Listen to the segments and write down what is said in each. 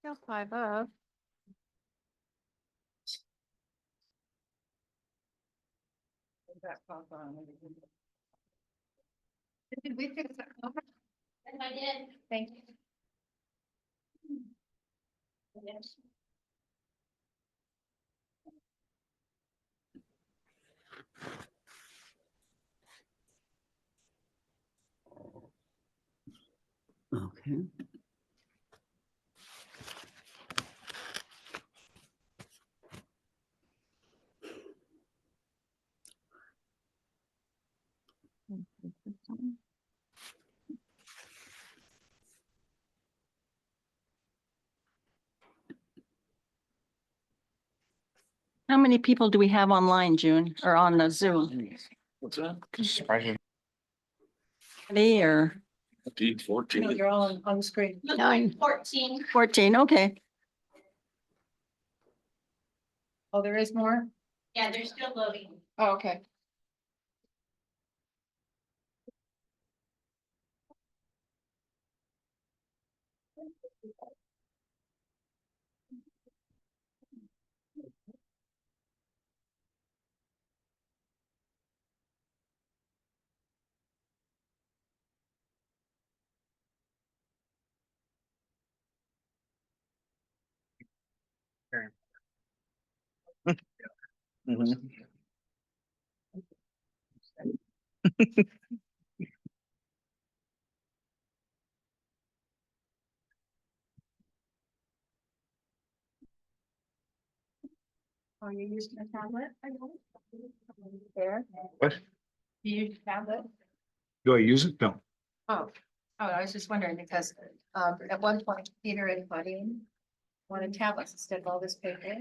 Still 5 of. Did we fix that? Yes, I did. Thank you. Yes. Okay. How many people do we have online, June, or on the Zoom? What's that? Surprising. Any or 14. No, you're all on the screen. 14. 14, okay. Oh, there is more? Yeah, they're still loading. Oh, okay. Mhm. Oh, you're using a tablet? There, What? you use a tablet? Do I use it? No. Oh, I was just wondering because, at one point, Peter and Buddy wanted tablets instead of all this paper.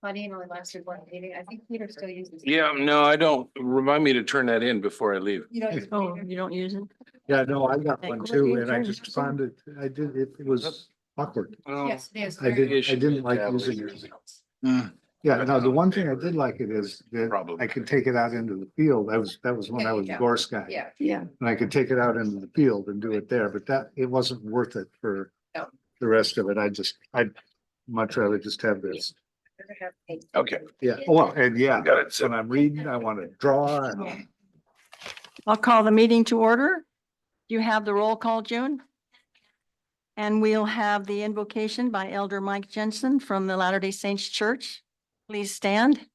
Buddy only lasted one meeting. I think Peter still uses. it. Yeah, no, I don't. Remind me to turn that in before I leave. You don't use Oh, Peter? you don't use it? Yeah, no, I got Thank one you. too, and I just found it, it was awkward. Yes, it is. I didn't, I didn't like Tablet. using it. Mm. Yeah, no, the one thing I did like it is that Probably. I could take it out into the field. That was when I was a Yeah. Gorse guy. Yeah, Yeah. And I could take it out into the field and do it there, but it wasn't worth it for No. the rest of it. I'd much rather just have this. never have paper. Okay. Yeah, well, and yeah, Got it. So when I'm reading, I want to draw and I'll call the meeting to order. You have the roll call, June? And we'll have the invocation by Elder Mike Jensen from the Latter-day Saints Church. Please stand.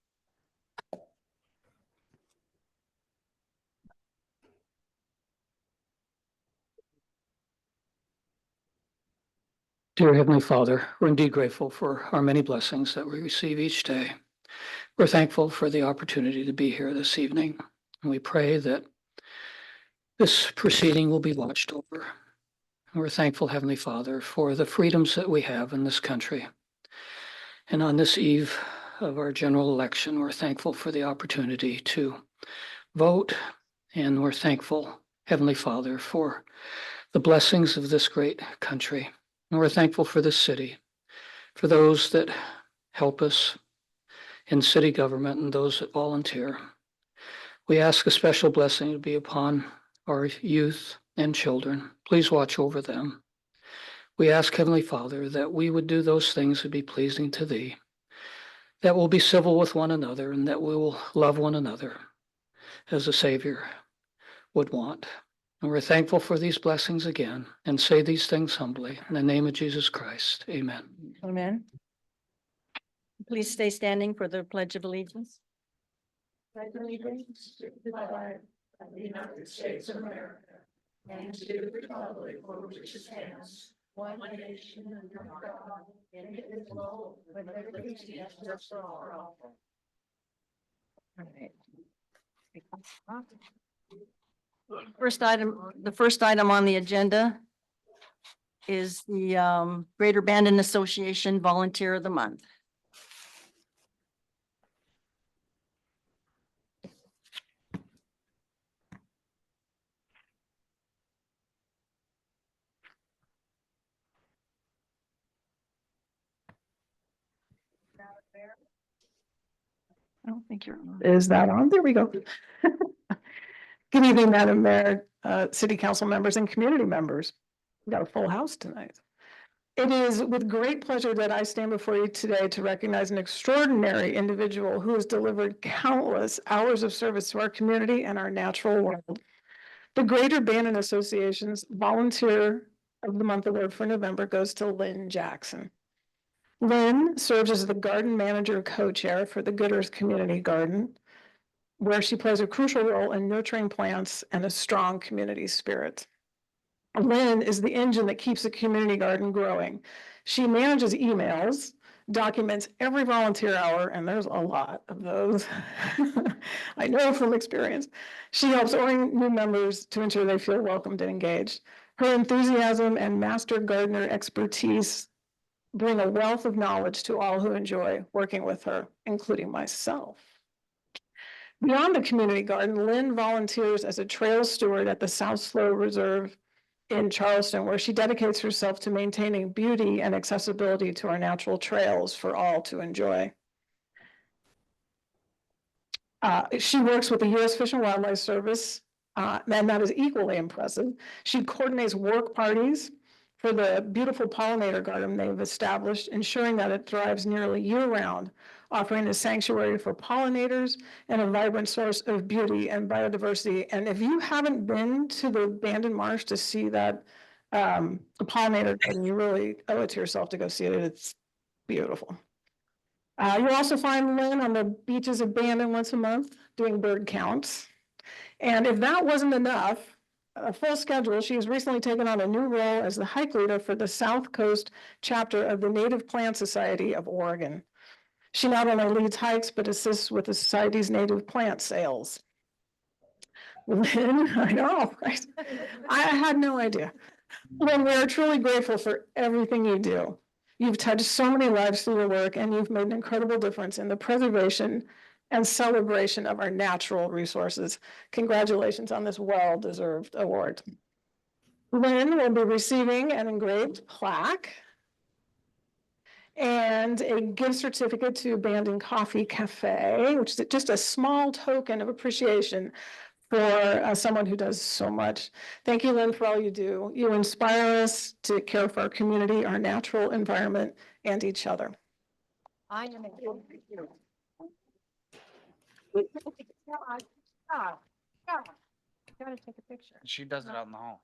Dear Heavenly Father, we're indeed grateful for our many blessings that we receive each day. We're thankful for the opportunity to be here this evening, and we pray that this proceeding will be watched over. And we're thankful, Heavenly Father, for the freedoms that we have in this country. And on this eve of our general election, we're thankful for the opportunity to vote, and we're thankful, Heavenly Father, for the blessings of this great country. And we're thankful for this city, for those that help us in city government and those that volunteer. We ask a special blessing to be upon our youth and children. Please watch over them. We ask, Heavenly Father, that we would do those things that be pleasing to Thee, that we'll be civil with one another, and that we will love one another as the Savior would want. And we're thankful for these blessings again and say these things humbly in the name of Jesus Christ. Amen. Amen. Please stay standing for the Pledge of Allegiance. Pledge allegiance to the flag of the United States of America and to the republic for which it stands, one nation under God, indivisible, with liberty and justice for all. The first item on the agenda is the Greater Bandon Association Volunteer of the Month. I don't think you're on. Is that on? There we go. Good evening, Madam Mayor, City Council members and community members. We got a full house tonight. It is with great pleasure that I stand before you today to recognize an extraordinary individual who has delivered countless hours of service to our community and our natural world. The Greater Bandon Association's Volunteer of the Month Award for November goes to Lynn Jackson. Lynn serves as the garden manager co-chair for the Good Earth Community Garden, where she plays a crucial role in nurturing plants and a strong community spirit. Lynn is the engine that keeps the community garden growing. She manages emails, documents every volunteer hour, and there's a lot of those. I know from experience. She helps orient new members to ensure they feel welcomed and engaged. Her enthusiasm and master gardener expertise bring a wealth of knowledge to all who enjoy working with her, including myself. Beyond the community garden, Lynn volunteers as a trail steward at the South Slope Reserve in Charleston, where she dedicates herself to maintaining beauty and accessibility to our natural trails for all to enjoy. She works with the U.S. Fish and Wildlife Service, and that is equally impressive. She coordinates work parties for the beautiful pollinator garden they've established, ensuring that it thrives nearly year-round, offering a sanctuary for pollinators and a vibrant source of beauty and biodiversity. And if you haven't been to the Bandon Marsh to see that pollinator garden, you really owe it to yourself to go see it. It's beautiful. You'll also find Lynn on the beaches of Bandon once a month doing bird counts. And if that wasn't enough, a full schedule, she has recently taken on a new role as the hike leader for the South Coast chapter of the Native Plant Society of Oregon. She not only leads hikes, but assists with the society's native plant sales. Lynn, I know, right? I had no idea. Lynn, we are truly grateful for everything you do. You've touched so many lives through your work, and you've made an incredible difference in the preservation and celebration of our natural resources. Congratulations on this well-deserved award. Lynn will be receiving an engraved plaque and a gift certificate to Bandon Coffee Cafe, which is just a small token of appreciation for someone who does so much. Thank you, Lynn, for all you do. You inspire us to care for our community, our natural environment, and each other. I am a Gotta take a picture. She does it out in the hall.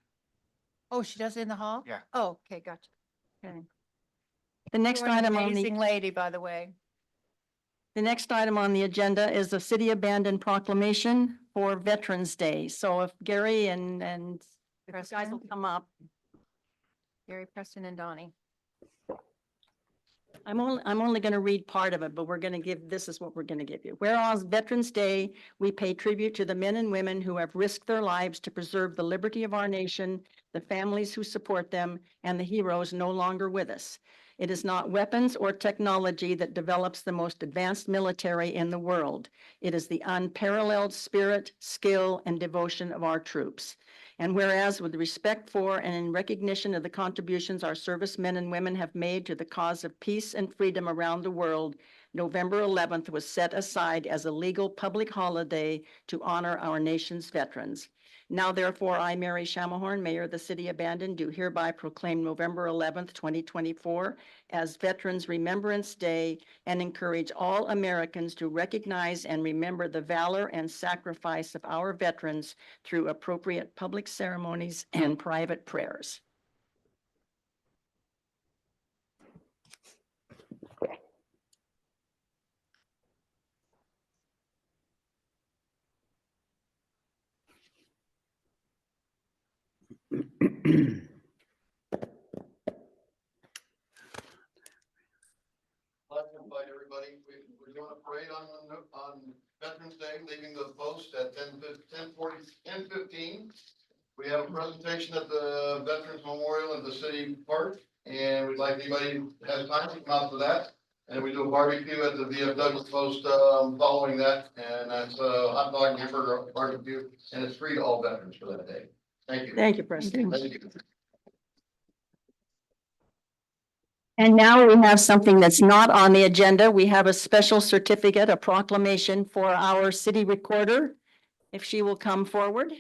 Oh, she does it in the hall? Yeah. Oh, okay, gotcha. The next You're an item on amazing the, lady, by the way. the next item on the agenda is the City of Bandon proclamation for Veterans Day. So if Gary and if you guys will Preston? come up. Gary, Preston, and Donnie. I'm only going to read part of it, but this is what we're going to give you. Whereas Veterans Day, we pay tribute to the men and women who have risked their lives to preserve the liberty of our nation, the families who support them, and the heroes no longer with us. It is not weapons or technology that develops the most advanced military in the world. It is the unparalleled spirit, skill, and devotion of our troops. And whereas with respect for and in recognition of the contributions our servicemen and women have made to the cause of peace and freedom around the world, November 11th was set aside as a legal public holiday to honor our nation's veterans. Now therefore, I, Mary Shamahorn, Mayor of the City of Bandon, do hereby proclaim November 11th, 2024 as Veterans Remembrance Day and encourage all Americans to recognize and remember the valor and sacrifice of our veterans through appropriate public ceremonies and private prayers. I'd like to invite everybody, we're doing a parade on Veterans Day, leaving the post at 10:15. We have a presentation at the Veterans Memorial in the city park, and we'd like anybody who has time to come out to that. And we do a barbecue at the VFW post following that, and that's hot dog, hamburger, barbecue, and it's free to all veterans for that day. Thank you. Thank you, Preston. Thank you. And now we have something that's not on the agenda. We have a special certificate, a proclamation for our city recorder. If she will come forward.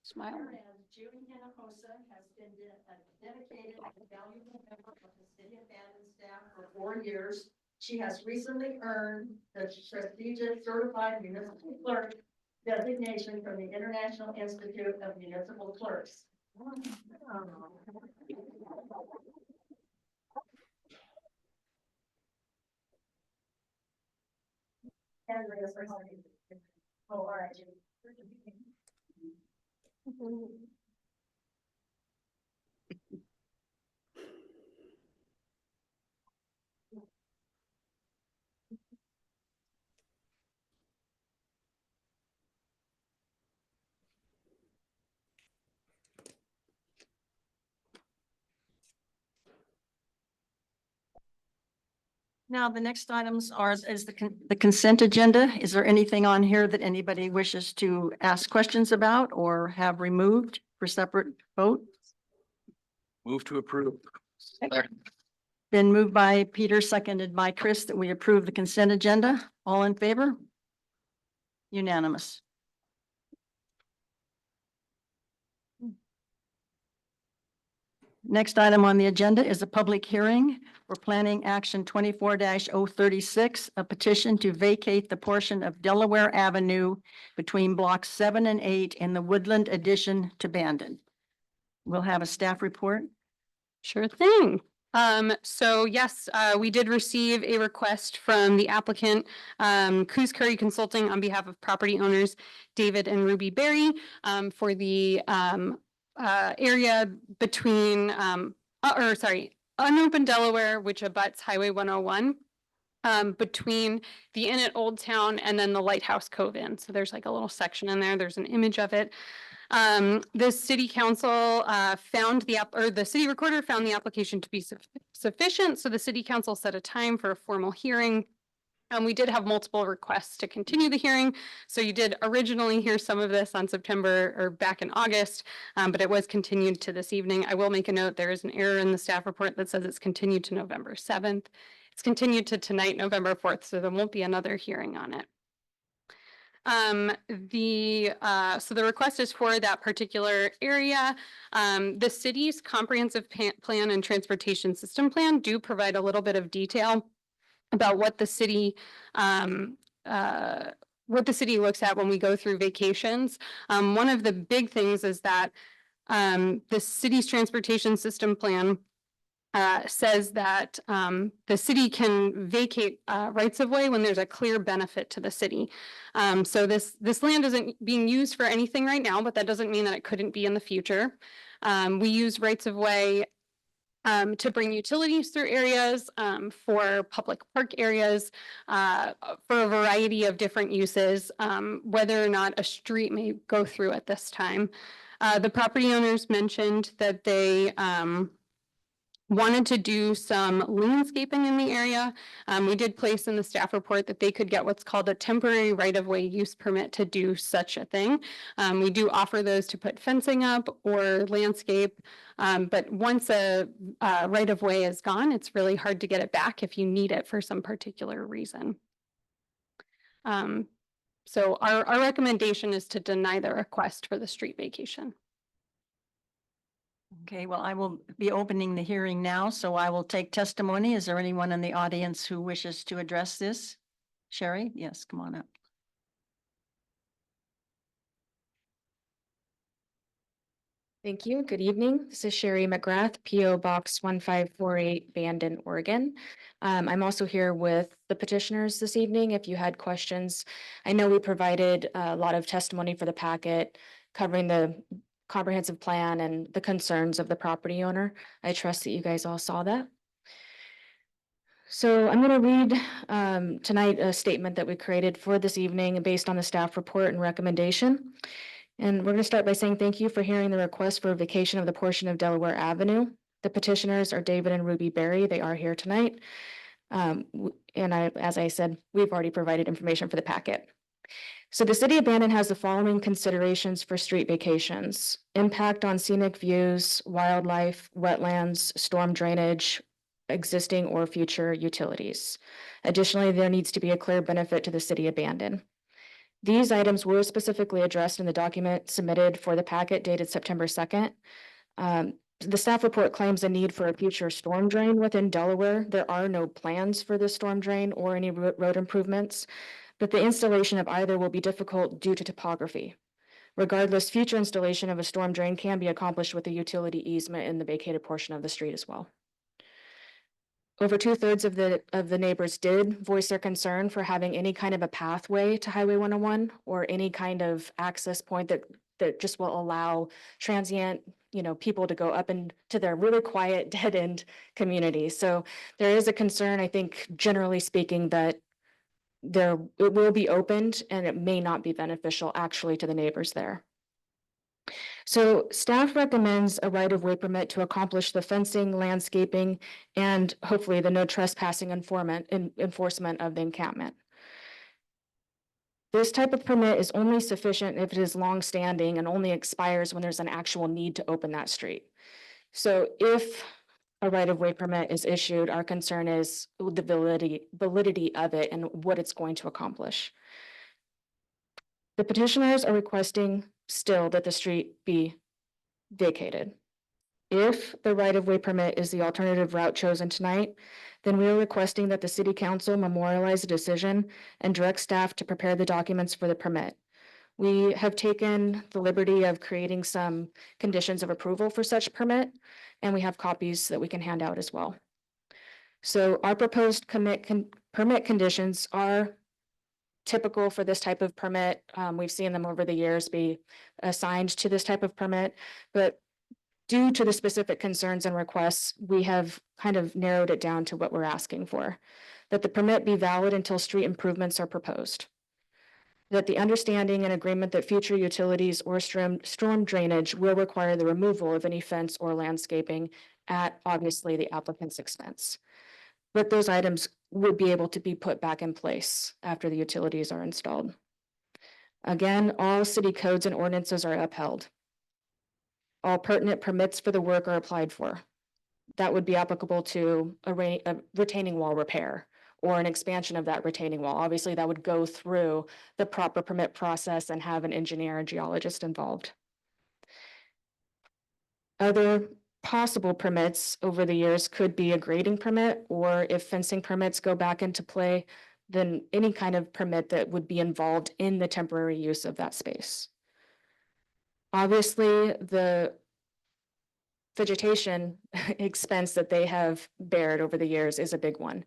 Smile. Whereas June Hinojosa has been a dedicated and valuable member of the city of Bandon staff for 4 years. She has recently earned the prestigious certified municipal clerk designation from the International Institute of Municipal Clerks. Andrea's for helping. Oh, all right. Now, the next items is the consent agenda. Is there anything on here that anybody wishes to ask questions about or have removed for separate vote? Move to approve. Been moved by Peter, seconded by Chris, that we approve the consent agenda. All in favor? Unanimous. Next item on the agenda is a public hearing for planning action 24-036, a petition to vacate the portion of Delaware Avenue between blocks 7 and 8 in the Woodland addition to Bandon. We'll have a staff report. Sure thing. So yes, we did receive a request from the applicant, Coos Curry Consulting, on behalf of property owners David and Ruby Berry, for the area between, unopened Delaware, which abuts Highway 101. Between the inn at Old Town and then the Lighthouse Cove Inn. So there's like a little section in there. There's an image of it. The city council the city recorder found the application to be sufficient. So the city council set a time for a formal hearing. We did have multiple requests to continue the hearing. So you did originally hear some of this on September or back in August, but it was continued to this evening. I will make a note, there is an error in the staff report that says it's continued to November 7th. It's continued to tonight, November 4th, so there won't be another hearing on it. So the request is for that particular area. The city's comprehensive plan and transportation system plan do provide a little bit of detail about what the city looks at when we go through vacations. One of the big things is that the city's transportation system plan says that the city can vacate rights of way when there's a clear benefit to the city. So this land isn't being used for anything right now, but that doesn't mean that it couldn't be in the future. We use rights of way to bring utilities through areas, for public park areas, for a variety of different uses, whether or not a street may go through at this time. The property owners mentioned that they wanted to do some landscaping in the area. We did place in the staff report that they could get what's called a temporary right-of-way use permit to do such a thing. We do offer those to put fencing up or landscape, but once a right-of-way is gone, it's really hard to get it back if you need it for some particular reason. So our recommendation is to deny the request for the street vacation. Okay, well, I will be opening the hearing now, so I will take testimony. Is there anyone in the audience who wishes to address this? Sherry? Yes, come on up. Thank you. Good evening. This is Sherry McGrath, P.O. Box 1548, Bandon, Oregon. I'm also here with the petitioners this evening. If you had questions, I know we provided a lot of testimony for the packet covering the comprehensive plan and the concerns of the property owner. I trust that you guys all saw that. So I'm going to read tonight a statement that we created for this evening based on the staff report and recommendation. And we're going to start by saying thank you for hearing the request for a vacation of the portion of Delaware Avenue. The petitioners are David and Ruby Berry. They are here tonight. As I said, we've already provided information for the packet. So the city of Bandon has the following considerations for street vacations: impact on scenic views, wildlife, wetlands, storm drainage, existing or future utilities. Additionally, there needs to be a clear benefit to the city of Bandon. These items were specifically addressed in the document submitted for the packet dated September 2nd. The staff report claims a need for a future storm drain within Delaware. There are no plans for this storm drain or any road improvements, but the installation of either will be difficult due to topography. Regardless, future installation of a storm drain can be accomplished with a utility easement in the vacated portion of the street as well. Over 2/3 of the neighbors did voice their concern for having any kind of a pathway to Highway 101 or any kind of access point that just will allow transient, people to go up into their really quiet dead end community. So there is a concern, I think, generally speaking, that it will be opened and it may not be beneficial actually to the neighbors there. So staff recommends a right-of-way permit to accomplish the fencing, landscaping, and hopefully the no trespassing enforcement of the encampment. This type of permit is only sufficient if it is long-standing and only expires when there's an actual need to open that street. So if a right-of-way permit is issued, our concern is the validity of it and what it's going to accomplish. The petitioners are requesting still that the street be vacated. If the right-of-way permit is the alternative route chosen tonight, then we are requesting that the city council memorialize the decision and direct staff to prepare the documents for the permit. We have taken the liberty of creating some conditions of approval for such permit, and we have copies that we can hand out as well. So our proposed permit conditions are typical for this type of permit. We've seen them over the years be assigned to this type of permit, but due to the specific concerns and requests, we have kind of narrowed it down to what we're asking for. That the permit be valid until street improvements are proposed. That the understanding and agreement that future utilities or storm drainage will require the removal of any fence or landscaping at obviously the applicant's expense. But those items would be able to be put back in place after the utilities are installed. Again, all city codes and ordinances are upheld. All pertinent permits for the work are applied for. That would be applicable to a retaining wall repair or an expansion of that retaining wall. Obviously, that would go through the proper permit process and have an engineer and geologist involved. Other possible permits over the years could be a grading permit, or if fencing permits go back into play, then any kind of permit that would be involved in the temporary use of that space. Obviously, the vegetation expense that they have bared over the years is a big one.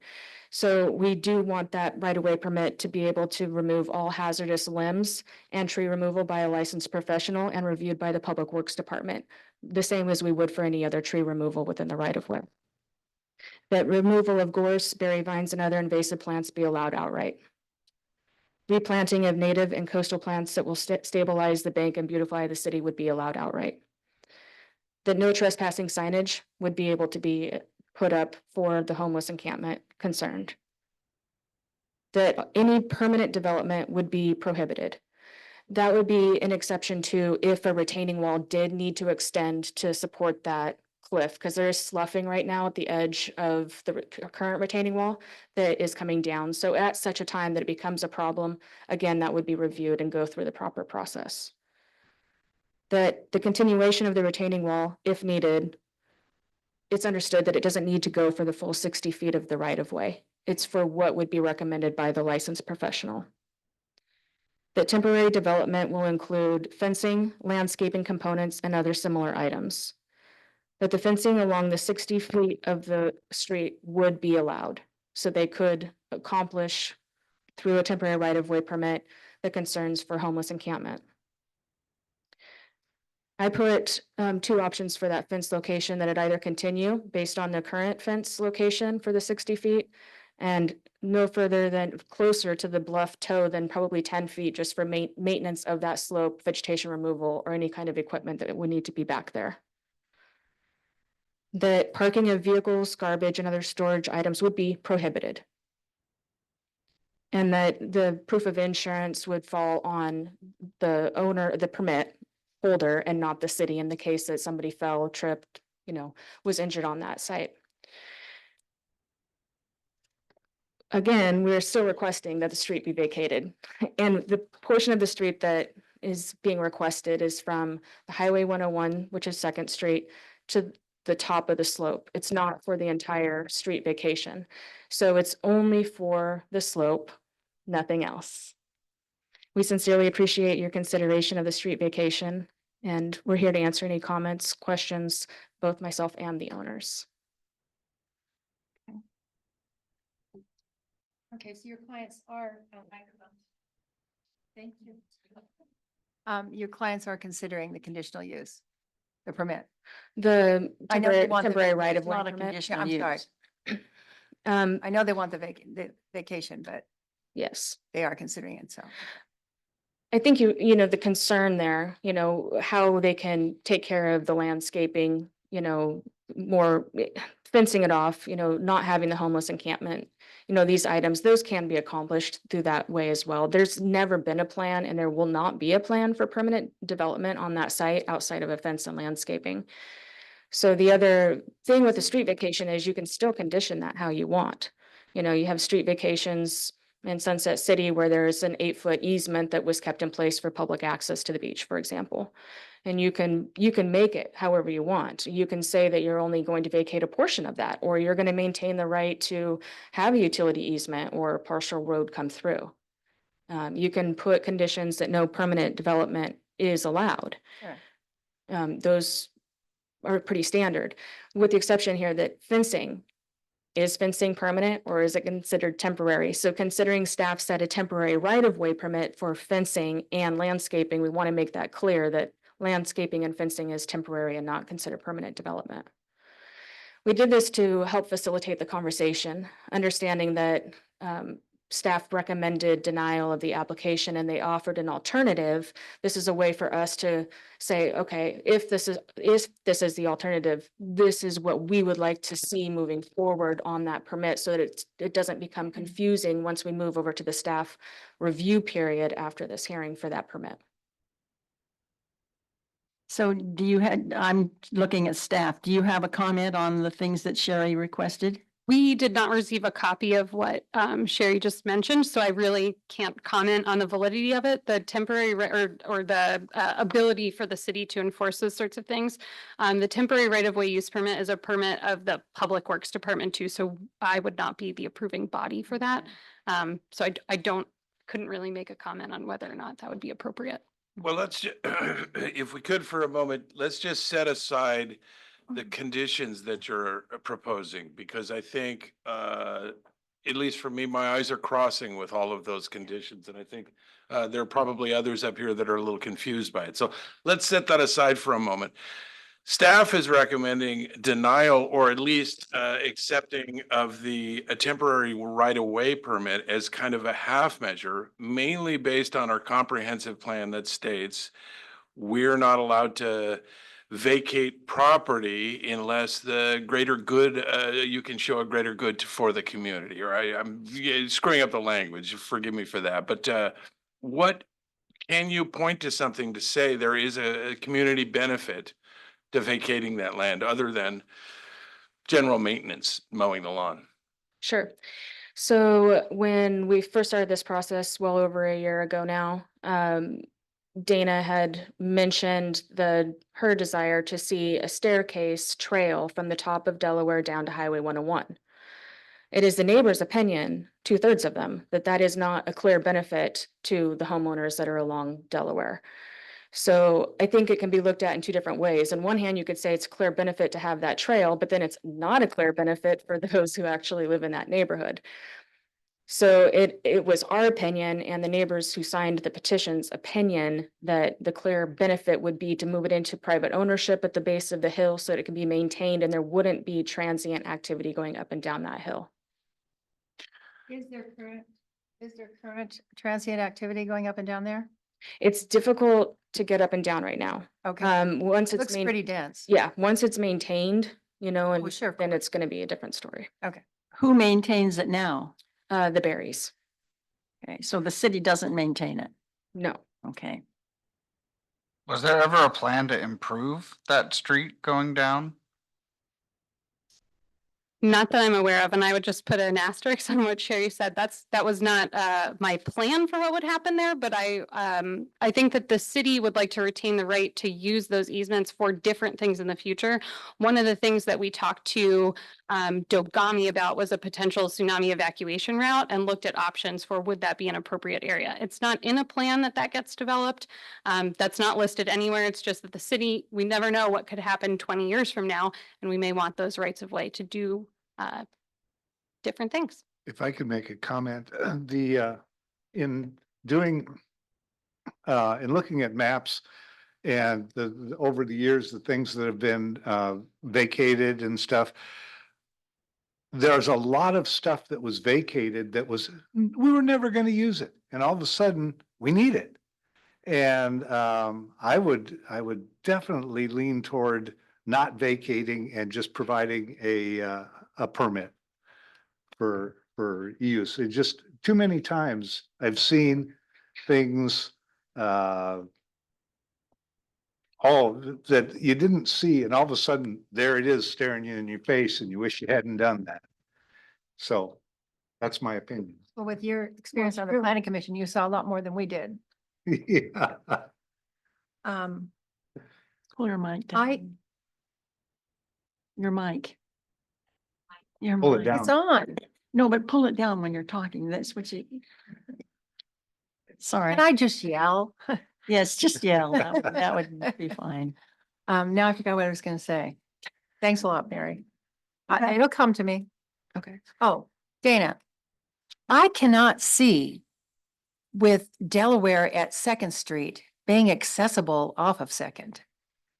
So we do want that right-of-way permit to be able to remove all hazardous limbs and tree removal by a licensed professional and reviewed by the Public Works Department, the same as we would for any other tree removal within the right-of-way. That removal of gorse, berry vines, and other invasive plants be allowed outright. Replanting of native and coastal plants that will stabilize the bank and beautify the city would be allowed outright. That no trespassing signage would be able to be put up for the homeless encampment concerned. That any permanent development would be prohibited. That would be an exception to if a retaining wall did need to extend to support that cliff, because there is sloughing right now at the edge of the current retaining wall that is coming down. So at such a time that it becomes a problem, again, that would be reviewed and go through the proper process. That the continuation of the retaining wall, if needed, it's understood that it doesn't need to go for the full 60 feet of the right-of-way. It's for what would be recommended by the licensed professional. That temporary development will include fencing, landscaping components, and other similar items. That the fencing along the 60 feet of the street would be allowed, so they could accomplish through a temporary right-of-way permit the concerns for homeless encampment. I put two options for that fence location, that it either continue based on the current fence location for the 60 feet and no further than closer to the bluff toe than probably 10 feet just for maintenance of that slope, vegetation removal, or any kind of equipment that would need to be back there. That parking of vehicles, garbage, and other storage items would be prohibited. And that the proof of insurance would fall on the owner, the permit holder, and not the city in the case that somebody fell, tripped, was injured on that site. again, we're still requesting that the street be vacated. And the portion of the street that is being requested is from the Highway 101, which is Second Street, to the top of the slope. It's not for the entire street vacation. So it's only for the slope, nothing else. We sincerely appreciate your consideration of the street vacation, and we're here to answer any comments, questions, both myself and the owners. Okay, so your clients are, thank you. Your clients are considering the conditional use, the permit. The I know they temporary, want the temporary vac- right of It's way not a permit. conditional I'm sorry. use. I know they want the vacation, but Yes. they are considering it, so. I think the concern there, how they can take care of the landscaping, more fencing it off, not having the homeless encampment. These items, those can be accomplished through that way as well. There's never been a plan and there will not be a plan for permanent development on that site outside of a fence and landscaping. So the other thing with the street vacation is you can still condition that how you want. You have street vacations in Sunset City where there's an 8-foot easement that was kept in place for public access to the beach, for example. And you can make it however you want. You can say that you're only going to vacate a portion of that, or you're going to maintain the right to have a utility easement or a partial road come through. You can put conditions that no permanent development is allowed. Sure. Those are pretty standard, with the exception here that fencing. Is fencing permanent or is it considered temporary? So considering staff set a temporary right-of-way permit for fencing and landscaping, we want to make that clear that landscaping and fencing is temporary and not considered permanent development. We did this to help facilitate the conversation, understanding that staff recommended denial of the application and they offered an alternative. This is a way for us to say, okay, if this is the alternative, this is what we would like to see moving forward on that permit so that it doesn't become confusing once we move over to the staff review period after this hearing for that permit. So I'm looking at staff. Do you have a comment on the things that Sherry requested? We did not receive a copy of what Sherry just mentioned, so I really can't comment on the validity of it. The temporary or the ability for the city to enforce those sorts of things. The temporary right-of-way use permit is a permit of the Public Works Department too, so I would not be the approving body for that. So I couldn't really make a comment on whether or not that would be appropriate. Well, if we could for a moment, let's just set aside the conditions that you're proposing, because I think, at least for me, my eyes are crossing with all of those conditions. And I think there are probably others up here that are a little confused by it. So let's set that aside for a moment. Staff is recommending denial or at least accepting of the temporary right-of-way permit as kind of a half measure, mainly based on our comprehensive plan that states we're not allowed to vacate property unless the greater good, you can show a greater good for the community, right? I'm screwing up the language, forgive me for that. But what can you point to something to say there is a community benefit to vacating that land other than general maintenance, mowing the lawn? Sure. So when we first started this process well over a year ago now, Dana had mentioned her desire to see a staircase trail from the top of Delaware down to Highway 101. It is the neighbors' opinion, 2/3 of them, that is not a clear benefit to the homeowners that are along Delaware. So I think it can be looked at in two different ways. On one hand, you could say it's a clear benefit to have that trail, but then it's not a clear benefit for those who actually live in that neighborhood. So it was our opinion and the neighbors who signed the petition's opinion that the clear benefit would be to move it into private ownership at the base of the hill so that it can be maintained and there wouldn't be transient activity going up and down that hill. Is there current transient activity going up and down there? It's difficult to get up and down right now. Okay, Once it's looks pretty dense. yeah, once it's maintained, Oh, sure, of then it's going to be a different story. Who maintains it now? The berries, Okay, so the city doesn't maintain it. no. Okay. Was there ever a plan to improve that street going down? Not that I'm aware of, and I would just put an asterisk on what Sherry said. That was not my plan for what would happen there, but I think that the city would like to retain the right to use those easements for different things in the future. One of the things that we talked to Dogami about was a potential tsunami evacuation route and looked at options for would that be an appropriate area. It's not in a plan that gets developed. That's not listed anywhere. It's just that the city, we never know what could happen 20 years from now, and we may want those rights of way to do different things. If I could make a comment, in doing, in looking at maps and over the years, the things that have been vacated and stuff, there's a lot of stuff that was vacated that we were never going to use it. And all of a sudden we need it. And I would definitely lean toward not vacating and just providing a permit for use. It just too many times I've seen things all that you didn't see, and all of a sudden there it is staring you in your face, and you wish you hadn't done that. So that's my opinion. Well, with your experience on the planning commission, you saw a lot more than we did. Yeah. Pull your mic I- down. Your mic. Your Pull it mic. down. It's on. No, but pull it down when you're talking. That's what you. Sorry. Can I just yell? Yes, just yell. That would be fine. Now I forgot what I was gonna say. Thanks a lot, Mary. It'll come to me. Okay. Oh, Dana, I cannot see with Delaware at Second Street being accessible off of Second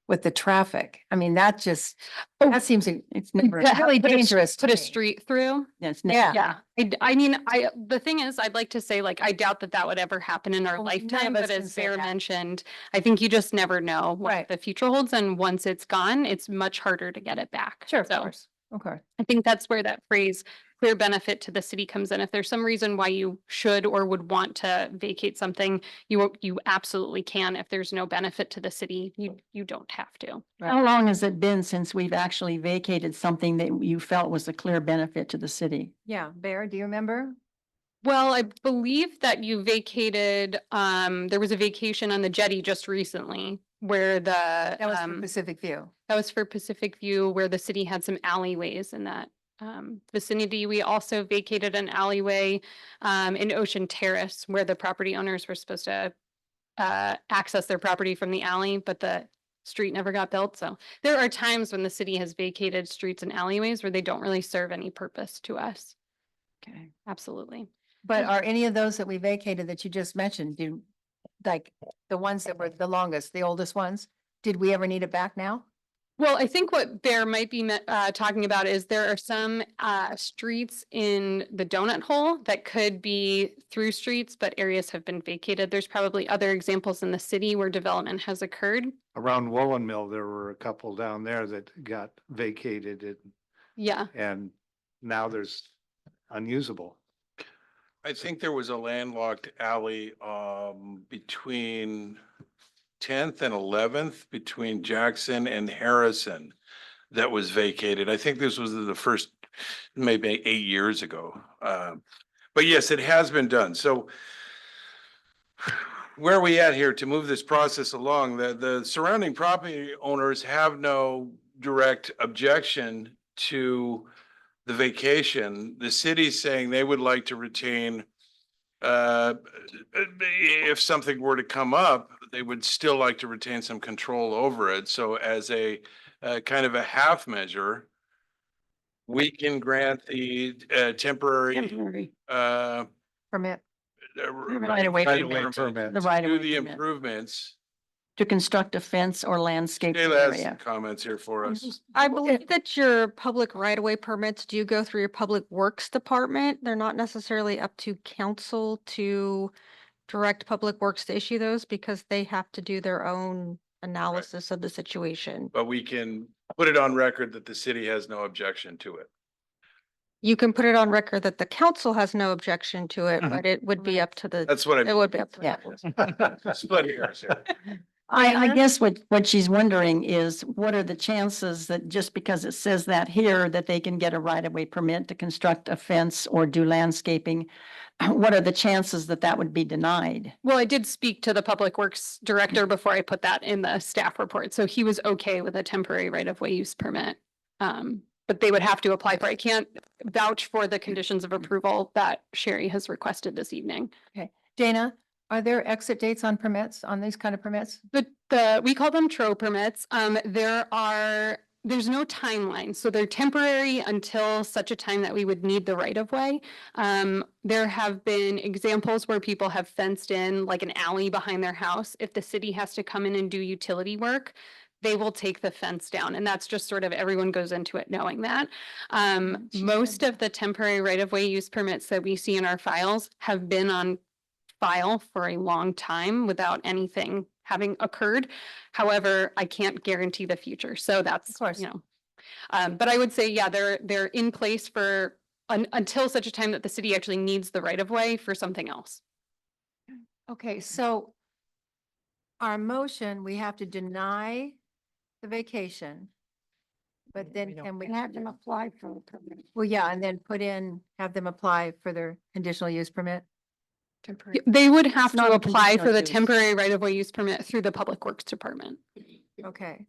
with the traffic. I mean, that just, that seems, it's never really Put a- dangerous to Put a me. street through. Yes. Yeah. Yeah, I mean, the thing is, I'd like to say, like, I doubt that would ever happen in our Well, none lifetime, of us but can as say Bear that. mentioned, I think you just never know what Right. the future holds, and once it's gone, it's much harder to get it back. Sure, of So course. Okay. I think that's where that phrase clear benefit to the city comes in. If there's some reason why you should or would want to vacate something, you absolutely can. If there's no benefit to the city, you don't have to. How long has it been since we've actually vacated something that you felt was a clear benefit to the city? Yeah, Bear, do you remember? Well, I believe that you vacated, there was a vacation on the jetty just recently where That was for Pacific View. that was for Pacific View, where the city had some alleyways in that vicinity. We also vacated an alleyway in Ocean Terrace where the property owners were supposed to access their property from the alley, but the street never got built. So there are times when the city has vacated streets and alleyways where they don't really serve any purpose to us. Okay. Absolutely. But are any of those that we vacated that you just mentioned, like the ones that were the longest, the oldest ones, did we ever need it back now? Well, I think what Bear might be talking about is there are some streets in the donut hole that could be through streets, but areas have been vacated. There's probably other examples in the city where development has occurred. Around Woolen Mill, there were a couple down there that got vacated Yeah. and now there's unusable. I think there was a landlocked alley between 10th and 11th, between Jackson and Harrison, that was vacated. I think this was the first, maybe 8 years ago. But yes, it has been done. So where are we at here to move this process along? The surrounding property owners have no direct objection to the vacation. The city's saying they would like to retain, if something were to come up, they would still like to retain some control over it. So as a kind of a half measure, we can grant the temporary Temporary. Permit Right away permit. The right of do way the permit. improvements. To construct a fence or landscape Kayla has some area. comments here for us. I believe that your public right-of-way permits do go through your Public Works Department. They're not necessarily up to council to direct Public Works to issue those because they have to do their own analysis of the situation. But we can put it on record that the city has no objection to it. You can put it on record that the council has no objection to it, Mhm. but it would be up to the, That's what it I would be up to. Yeah. split hairs here. I Diana? guess what she's wondering is what are the chances that just because it says that here, that they can get a right-of-way permit to construct a fence or do landscaping? What are the chances that that would be denied? Well, I did speak to the Public Works Director before I put that in the staff report, so he was okay with a temporary right-of-way use permit. But they would have to apply for, I can't vouch for the conditions of approval that Sherry has requested this evening. Dana, are there exit dates on permits, on these kind of permits? We call them TRO permits. There's no timeline, so they're temporary until such a time that we would need the right of way. There have been examples where people have fenced in like an alley behind their house. If the city has to come in and do utility work, they will take the fence down, and that's just sort of everyone goes into it knowing that. Most of the temporary right of way use permits that we see in our files have been on file for a long time without anything having occurred. However, I can't guarantee the future. So that's, Of course. you know, but I would say, yeah, they're in place for until such a time that the city actually needs the right of way for something else. Okay, so our motion, we have to deny the vacation. But then can we? Have them apply for a permit. Well, yeah, and then have them apply for their conditional use permit? They would have not to a apply for conditional the use. temporary right of way use permit through the Public Works Department. Okay.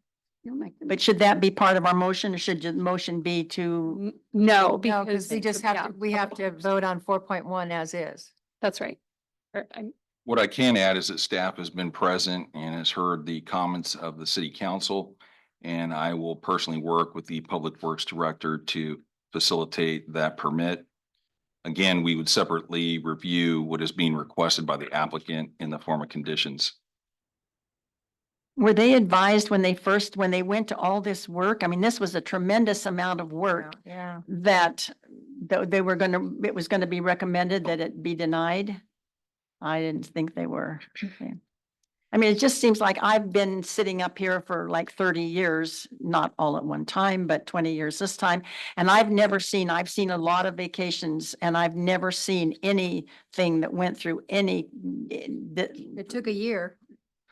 But should that be part of our motion or should the motion be to, No, No, because because we just have yeah, to, we have to vote on 4.1 as is. That's right. What I can add is that staff has been present and has heard the comments of the city council. And I will personally work with the Public Works Director to facilitate that permit. Again, we would separately review what is being requested by the applicant in the form of conditions. were they advised when they went to all this work? I mean, this was a tremendous amount of work Yeah. that it was gonna be recommended that it be denied. I didn't think they were. Okay. I mean, it just seems like I've been sitting up here for like 30 years, not all at one time, but 20 years this time. And I've seen a lot of vacations and I've never seen anything that went through It took a year.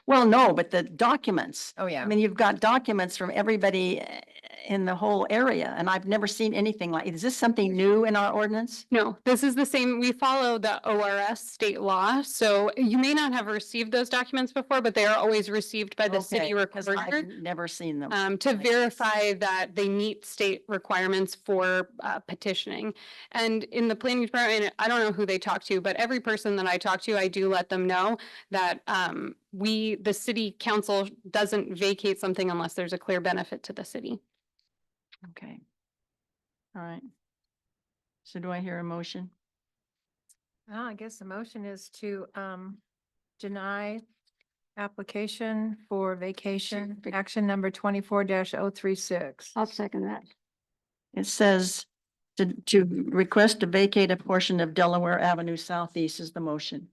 well, no, but the documents. Oh, yeah. I mean, you've got documents from everybody in the whole area and I've never seen anything like, is this something new in our ordinance? No, this is the same. We follow the ORS state law. So you may not have received those documents before, but they are always received by the city Okay, 'cause recorder. I've never seen them. To Right. verify that they meet state requirements for petitioning. And in the planning department, I don't know who they talk to, but every person that I talk to, I do let them know that the city council doesn't vacate something unless there's a clear benefit to the city. Okay. All right. So do I hear a motion? I guess the motion is to deny application for vacation, action number 24-036. I'll second that. It says to request to vacate a portion of Delaware Avenue Southeast is the motion.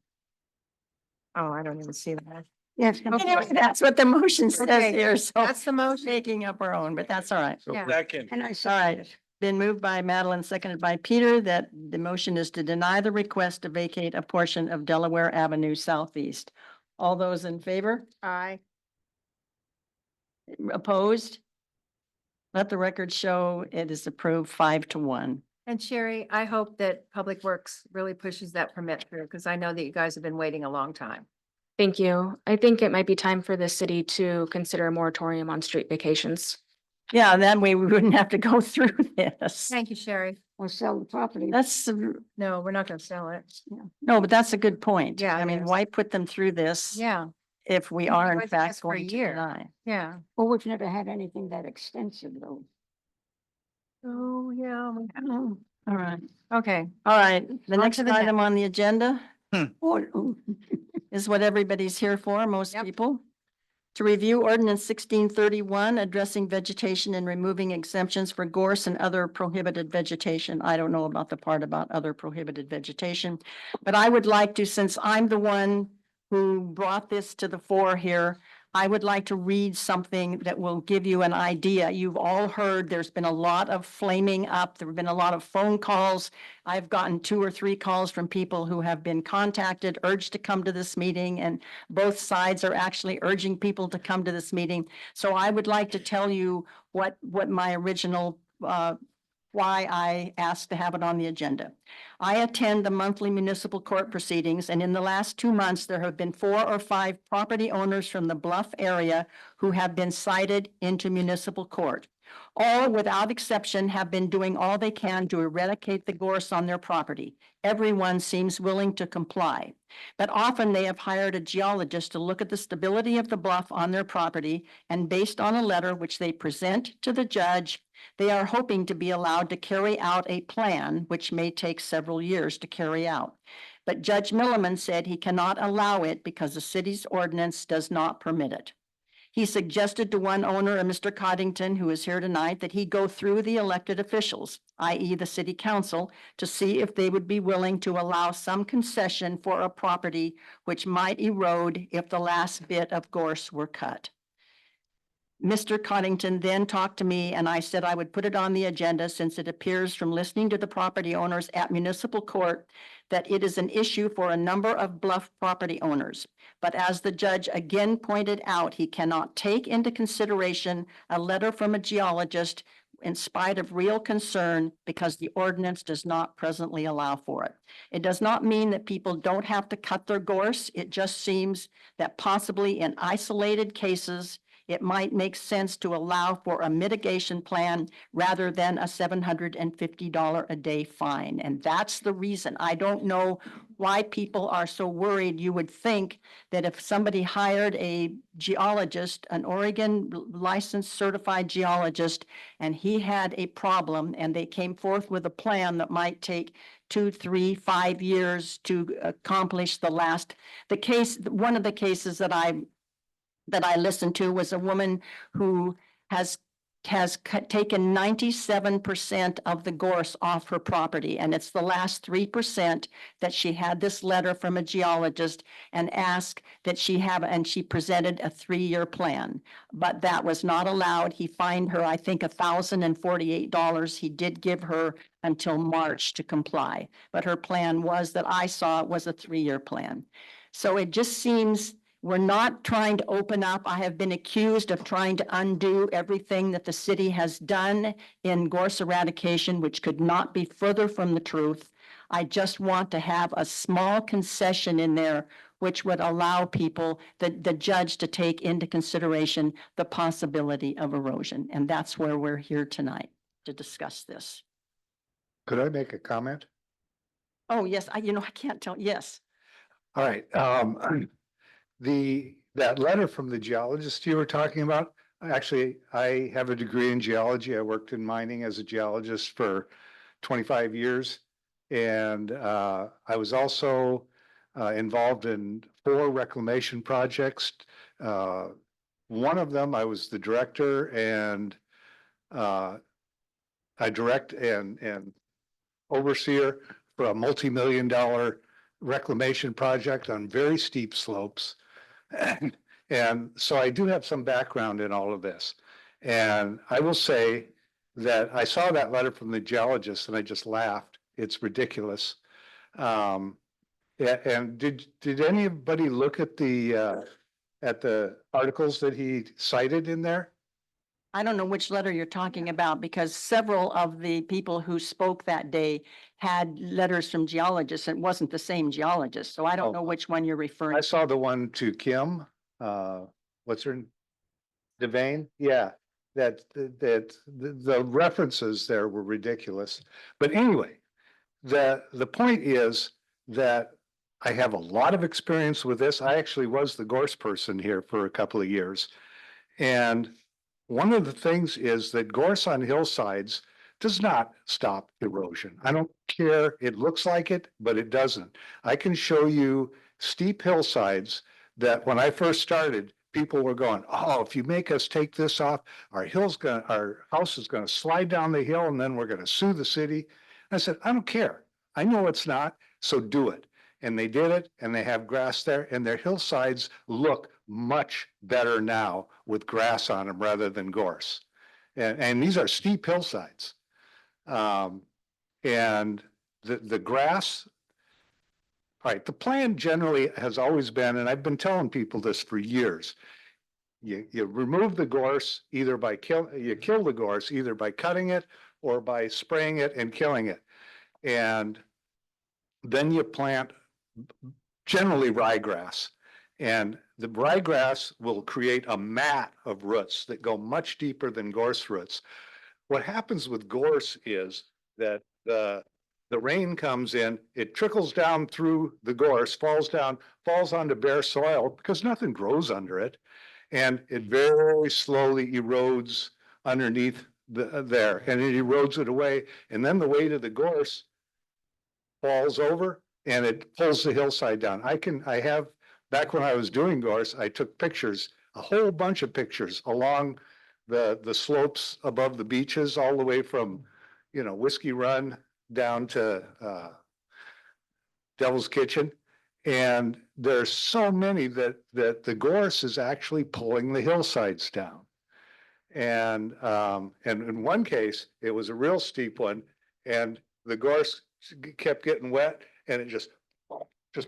Oh, I don't even see that. Yes. Anyway, that's what the motion says Okay, here, so That's the motion. making up our own, but that's all right. Yeah. Second. And I All second right. it. Been moved by Madeline, seconded by Peter, that the motion is to deny the request to vacate a portion of Delaware Avenue Southeast. All those in favor? Aye. Opposed? Let the record show it is approved 5-1. And Sherry, I hope that Public Works really pushes that permit through because I know that you guys have been waiting a long time. Thank you. I think it might be time for the city to consider a moratorium on street vacations. Yeah, that way we wouldn't have to go through this. Thank you, Sherry. Or sell the property. That's, No, we're not going to sell it. no, but that's a good point. Yeah, I it mean, is. why put them through this? Yeah, If we Yeah, are it in wasn't fact just for a going to year. deny. yeah. Well, we've never had anything that extensive though. Oh, yeah. All right. Okay. All right. The On next to the item on the agenda Or- is what everybody's here for, most Yep. people. To review ordinance 1631, addressing vegetation and removing exemptions for gorse and other prohibited vegetation. I don't know about the part about other prohibited vegetation. But I would like to, since I'm the one who brought this to the fore here, I would like to read something that will give you an idea. You've all heard there's been a lot of flaming up. There have been a lot of phone calls. I've gotten 2 or 3 calls from people who have been contacted, urged to come to this meeting, and both sides are actually urging people to come to this meeting. So I would like to tell you what my original, why I asked to have it on the agenda. I attend the monthly municipal court proceedings, and in the last 2 months, there have been 4 or 5 property owners from the Bluff area who have been cited into municipal court. All, without exception, have been doing all they can to eradicate the gorse on their property. Everyone seems willing to comply, but often they have hired a geologist to look at the stability of the bluff on their property, and based on a letter which they present to the judge, they are hoping to be allowed to carry out a plan which may take several years to carry out. But Judge Milliman said he cannot allow it because the city's ordinance does not permit it. He suggested to one owner, a Mr. Coddington, who is here tonight, that he go through the elected officials, i.e. the city council, to see if they would be willing to allow some concession for a property which might erode if the last bit of gorse were cut. Mr. Coddington then talked to me, and I said I would put it on the agenda since it appears from listening to the property owners at municipal court that it is an issue for a number of Bluff property owners. But as the judge again pointed out, he cannot take into consideration a letter from a geologist in spite of real concern because the ordinance does not presently allow for it. It does not mean that people don't have to cut their gorse. It just seems that possibly in isolated cases, it might make sense to allow for a mitigation plan rather than a $750 a day fine. And that's the reason. I don't know why people are so worried. You would think that if somebody hired a geologist, an Oregon licensed certified geologist, and he had a problem and they came forth with a plan that might take 2, 3, 5 years to accomplish the case, one of the cases that I listened to was a woman who has taken 97% of the gorse off her property. And it's the last 3% that she had this letter from a geologist and asked that and she presented a 3-year plan, but that was not allowed. He fined her, I think, $1,048. He did give her until March to comply, but her plan that I saw was a 3-year plan. So it just seems we're not trying to open up. I have been accused of trying to undo everything that the city has done in gorse eradication, which could not be further from the truth. I just want to have a small concession in there, which would allow people, the judge, to take into consideration the possibility of erosion. And that's where we're here tonight to discuss this. Could I make a comment? Oh, yes, I can't tell. Yes. All right. That letter from the geologist you were talking about, actually, I have a degree in geology. I worked in mining as a geologist for 25 years. And I was also involved in 4 reclamation projects. One of them, I was the director, and I direct and overseer for a multi-million-dollar reclamation project on very steep slopes. And so I do have some background in all of this. And I will say that I saw that letter from the geologist and I just laughed. It's ridiculous. And did anybody look at the articles that he cited in there? I don't know which letter you're talking about because several of the people who spoke that day had letters from geologists. It wasn't the same geologist, so I don't know which one you're referring I to. saw the one to Kim, what's her, Devane? Yeah, that the references there were ridiculous. But anyway, the point is that I have a lot of experience with this. I actually was the gorse person here for a couple of years. And one of the things is that gorse on hillsides does not stop erosion. I don't care. It looks like it, but it doesn't. I can show you steep hillsides that when I first started, people were going, oh, if you make us take this off, our house is going to slide down the hill and then we're going to sue the city. I said, I don't care. I know it's not, so do it. And they did it and they have grass there and their hillsides look much better now with grass on them rather than gorse. And these are steep hillsides. And the grass, all right, the plan generally has always been, and I've been telling people this for years. You remove the gorse either by you kill the gorse either by cutting it or by spraying it and killing it. And then you plant generally ryegrass. And the ryegrass will create a mat of roots that go much deeper than gorse roots. What happens with gorse is that the rain comes in, it trickles down through the gorse, falls onto bare soil because nothing grows under it. And it very slowly erodes underneath there, and it erodes it away. And then the weight of the gorse falls over and it pulls the hillside down. Back when I was doing gorse, I took pictures, a whole bunch of pictures along the slopes above the beaches, all the way from, Whiskey Run down to Devil's Kitchen. And there's so many that the gorse is actually pulling the hillsides down. And in one case, it was a real steep one, and the gorse kept getting wet, and it just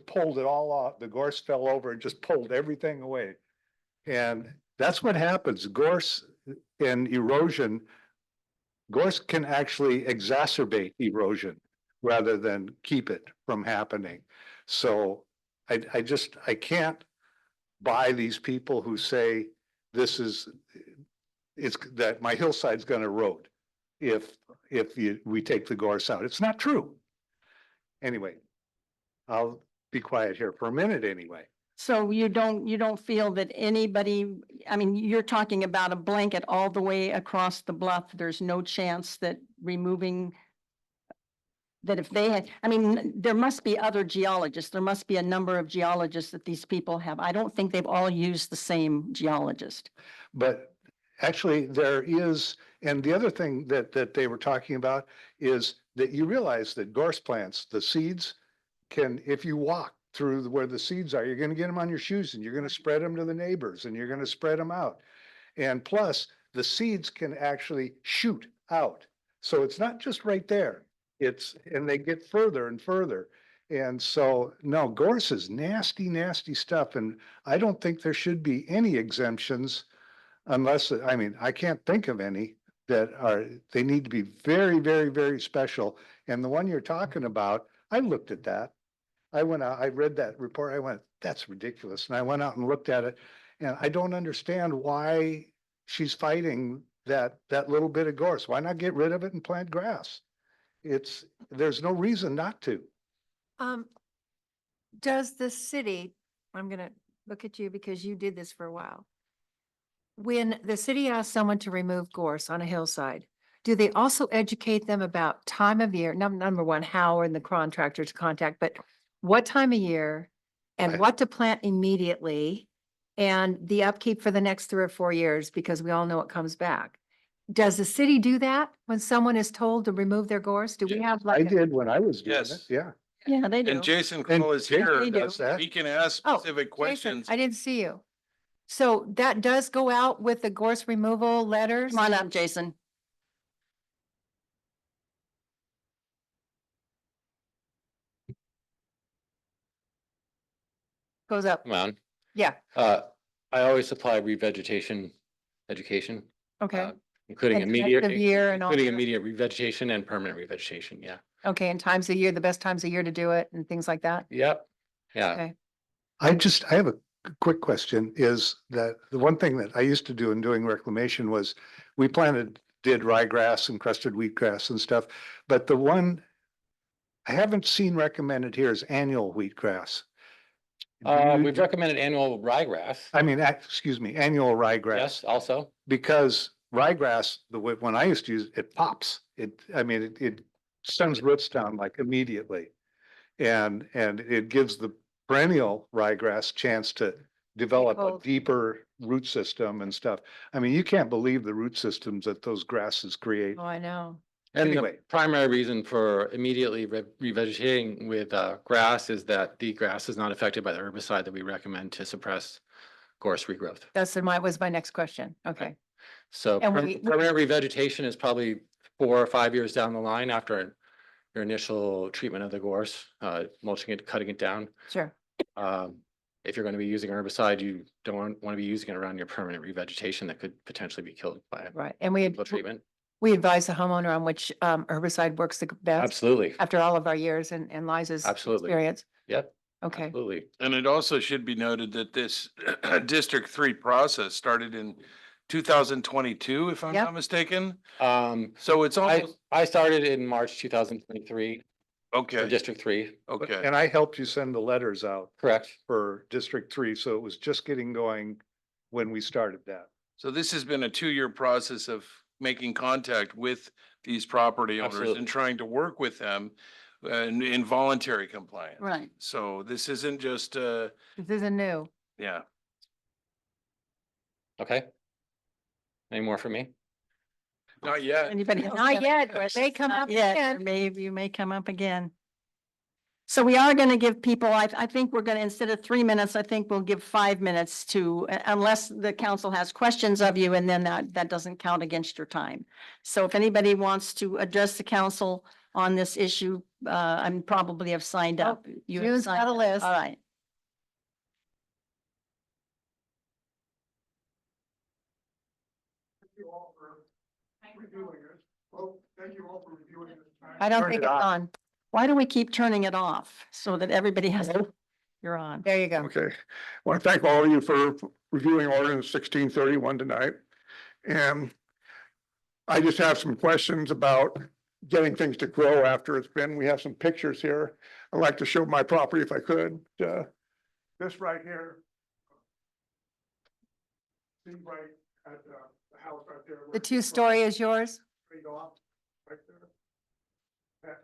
pulled it all off. The gorse fell over and just pulled everything away. And that's what happens. Gorse and erosion, gorse can actually exacerbate erosion rather than keep it from happening. So I can't buy these people who say it's that my hillside's going to erode if we take the gorse out. It's not true. Anyway, I'll be quiet here for a minute anyway. So you don't feel that anybody, I mean, you're talking about a blanket all the way across the bluff. There's no chance that removing that if they had, I mean, there must be other geologists. There must be a number of geologists that these people have. I don't think they've all used the same geologist. But actually there is, and the other thing that they were talking about is that you realize that gorse plants, the seeds can, if you walk through where the seeds are, you're going to get them on your shoes and you're going to spread them to the neighbors and you're going to spread them out. And plus the seeds can actually shoot out. So it's not just right there. And they get further and further. And so, no, gorse is nasty, nasty stuff. And I don't think there should be any exemptions unless, I mean, I can't think of any they need to be very, very, very special. And the one you're talking about, I looked at that. I went out, I read that report. I went, that's ridiculous. And I went out and looked at it, and I don't understand why she's fighting that little bit of gorse. Why not get rid of it and plant grass? There's no reason not to. Does the city, I'm gonna look at you because you did this for a while. When the city asks someone to remove gorse on a hillside, do they also educate them about time of year? Number one, how are the contractors to contact, but what time of year and what to plant immediately and the upkeep for the next 3 or 4 years, because we all know it comes back. Does the city do that when someone is told to remove their gorse? Do we have I like? did when I was doing it, Yes. yeah. Yeah, they do. And Jason And Cole is Jason here. does that. He can ask Oh, specific Jason, questions. I didn't see you. So that does go out with the gorse removal letters? Come on up, Jason. Goes up, Come on. yeah, I always supply revegetation education, okay, including And immediate, times of year and all including that. immediate revegetation and permanent revegetation. Yeah. okay, and times of year, the best times of year to do it and things like that? Yep. Yeah. Okay, I have a quick question, is that the one thing that I used to do in doing reclamation was we did ryegrass and crested wheatgrass and stuff, but the one I haven't seen recommended here is annual wheatgrass. We've recommended annual ryegrass. Excuse me, annual ryegrass. Yes, also. Because ryegrass, when I used to use it, pops. It sends roots down like immediately. And it gives the perennial ryegrass chance to develop a hold. deeper root system and stuff. I mean, you can't believe the root systems that those grasses create. oh, I know. And the Anyway. primary reason for immediately revegetating with grass is that the grass is not affected by the herbicide that we recommend to suppress gorse regrowth. Was my next question. Okay. So And permanent revegetation is probably 4 or 5 years down the line after your initial treatment of the gorse, mulching it, cutting it down. Sure. If you're going to be using herbicide, you don't want to be using it around your permanent revegetation that could potentially be killed by Right. And we chemical treatment. we advise the homeowner on which herbicide works the best Absolutely, after all of our years and Liza's Absolutely. experience. yep, Okay. absolutely. And it also should be noted that this District 3 process started in 2022, if I'm Yep. not mistaken. Um, So it's almost, I started in March 2023 for okay, District 3, okay. And I helped you send the letters out correct? for District 3, so it was just getting going when we started that. So this has been a 2-year process of making contact with these property owners Absolutely. and trying to work with them in voluntary compliance. Right. So this isn't just, This isn't new. yeah. Okay. Any more for me? Not yet. Anybody else? Not have yet, any but they questions? come Not up yet. again. Maybe you may come up again. So we are going to give people, I think we're going to, instead of 3 minutes, I think we'll give 5 minutes to, unless the council has questions of you, and then that doesn't count against your time. So if anybody wants to address the council on this issue, I'm probably have signed up. You have June's got signed a up. list. All right. Thank you all for reviewing it. Well, thank you all for reviewing it. I don't Turn think it it's on. on. Why do we keep turning it off so that everybody has, you're on? There you go. Okay, I want to thank all of you for reviewing ordinance 1631 tonight. And I just have some questions about getting things to grow after it's been, we have some pictures here. I'd like to show my property if I could. This right here. See right at the house right there. The 2-story is yours? Straight off, right there.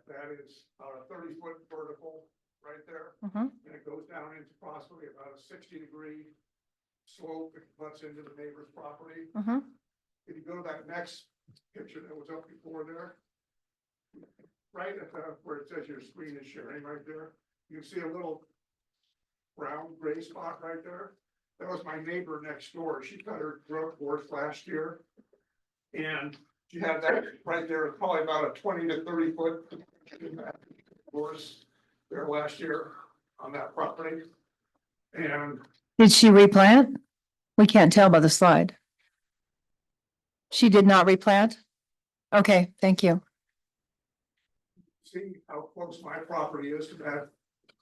That is 30-foot vertical right there. Mhm. And it goes down into possibly about a 60-degree slope that butts into the neighbor's property. Mhm. If you go to that next picture that was up before there, right at where it says your screen is sharing right there, you can see a little brown gray spot right there. That was my neighbor next door. She cut her gorse last year. And she had that right there, probably about a 20 to 30 foot gorse there last year on that property. And Did she replant? We can't tell by the slide. She did not replant? Okay, thank you. see how close my property is to that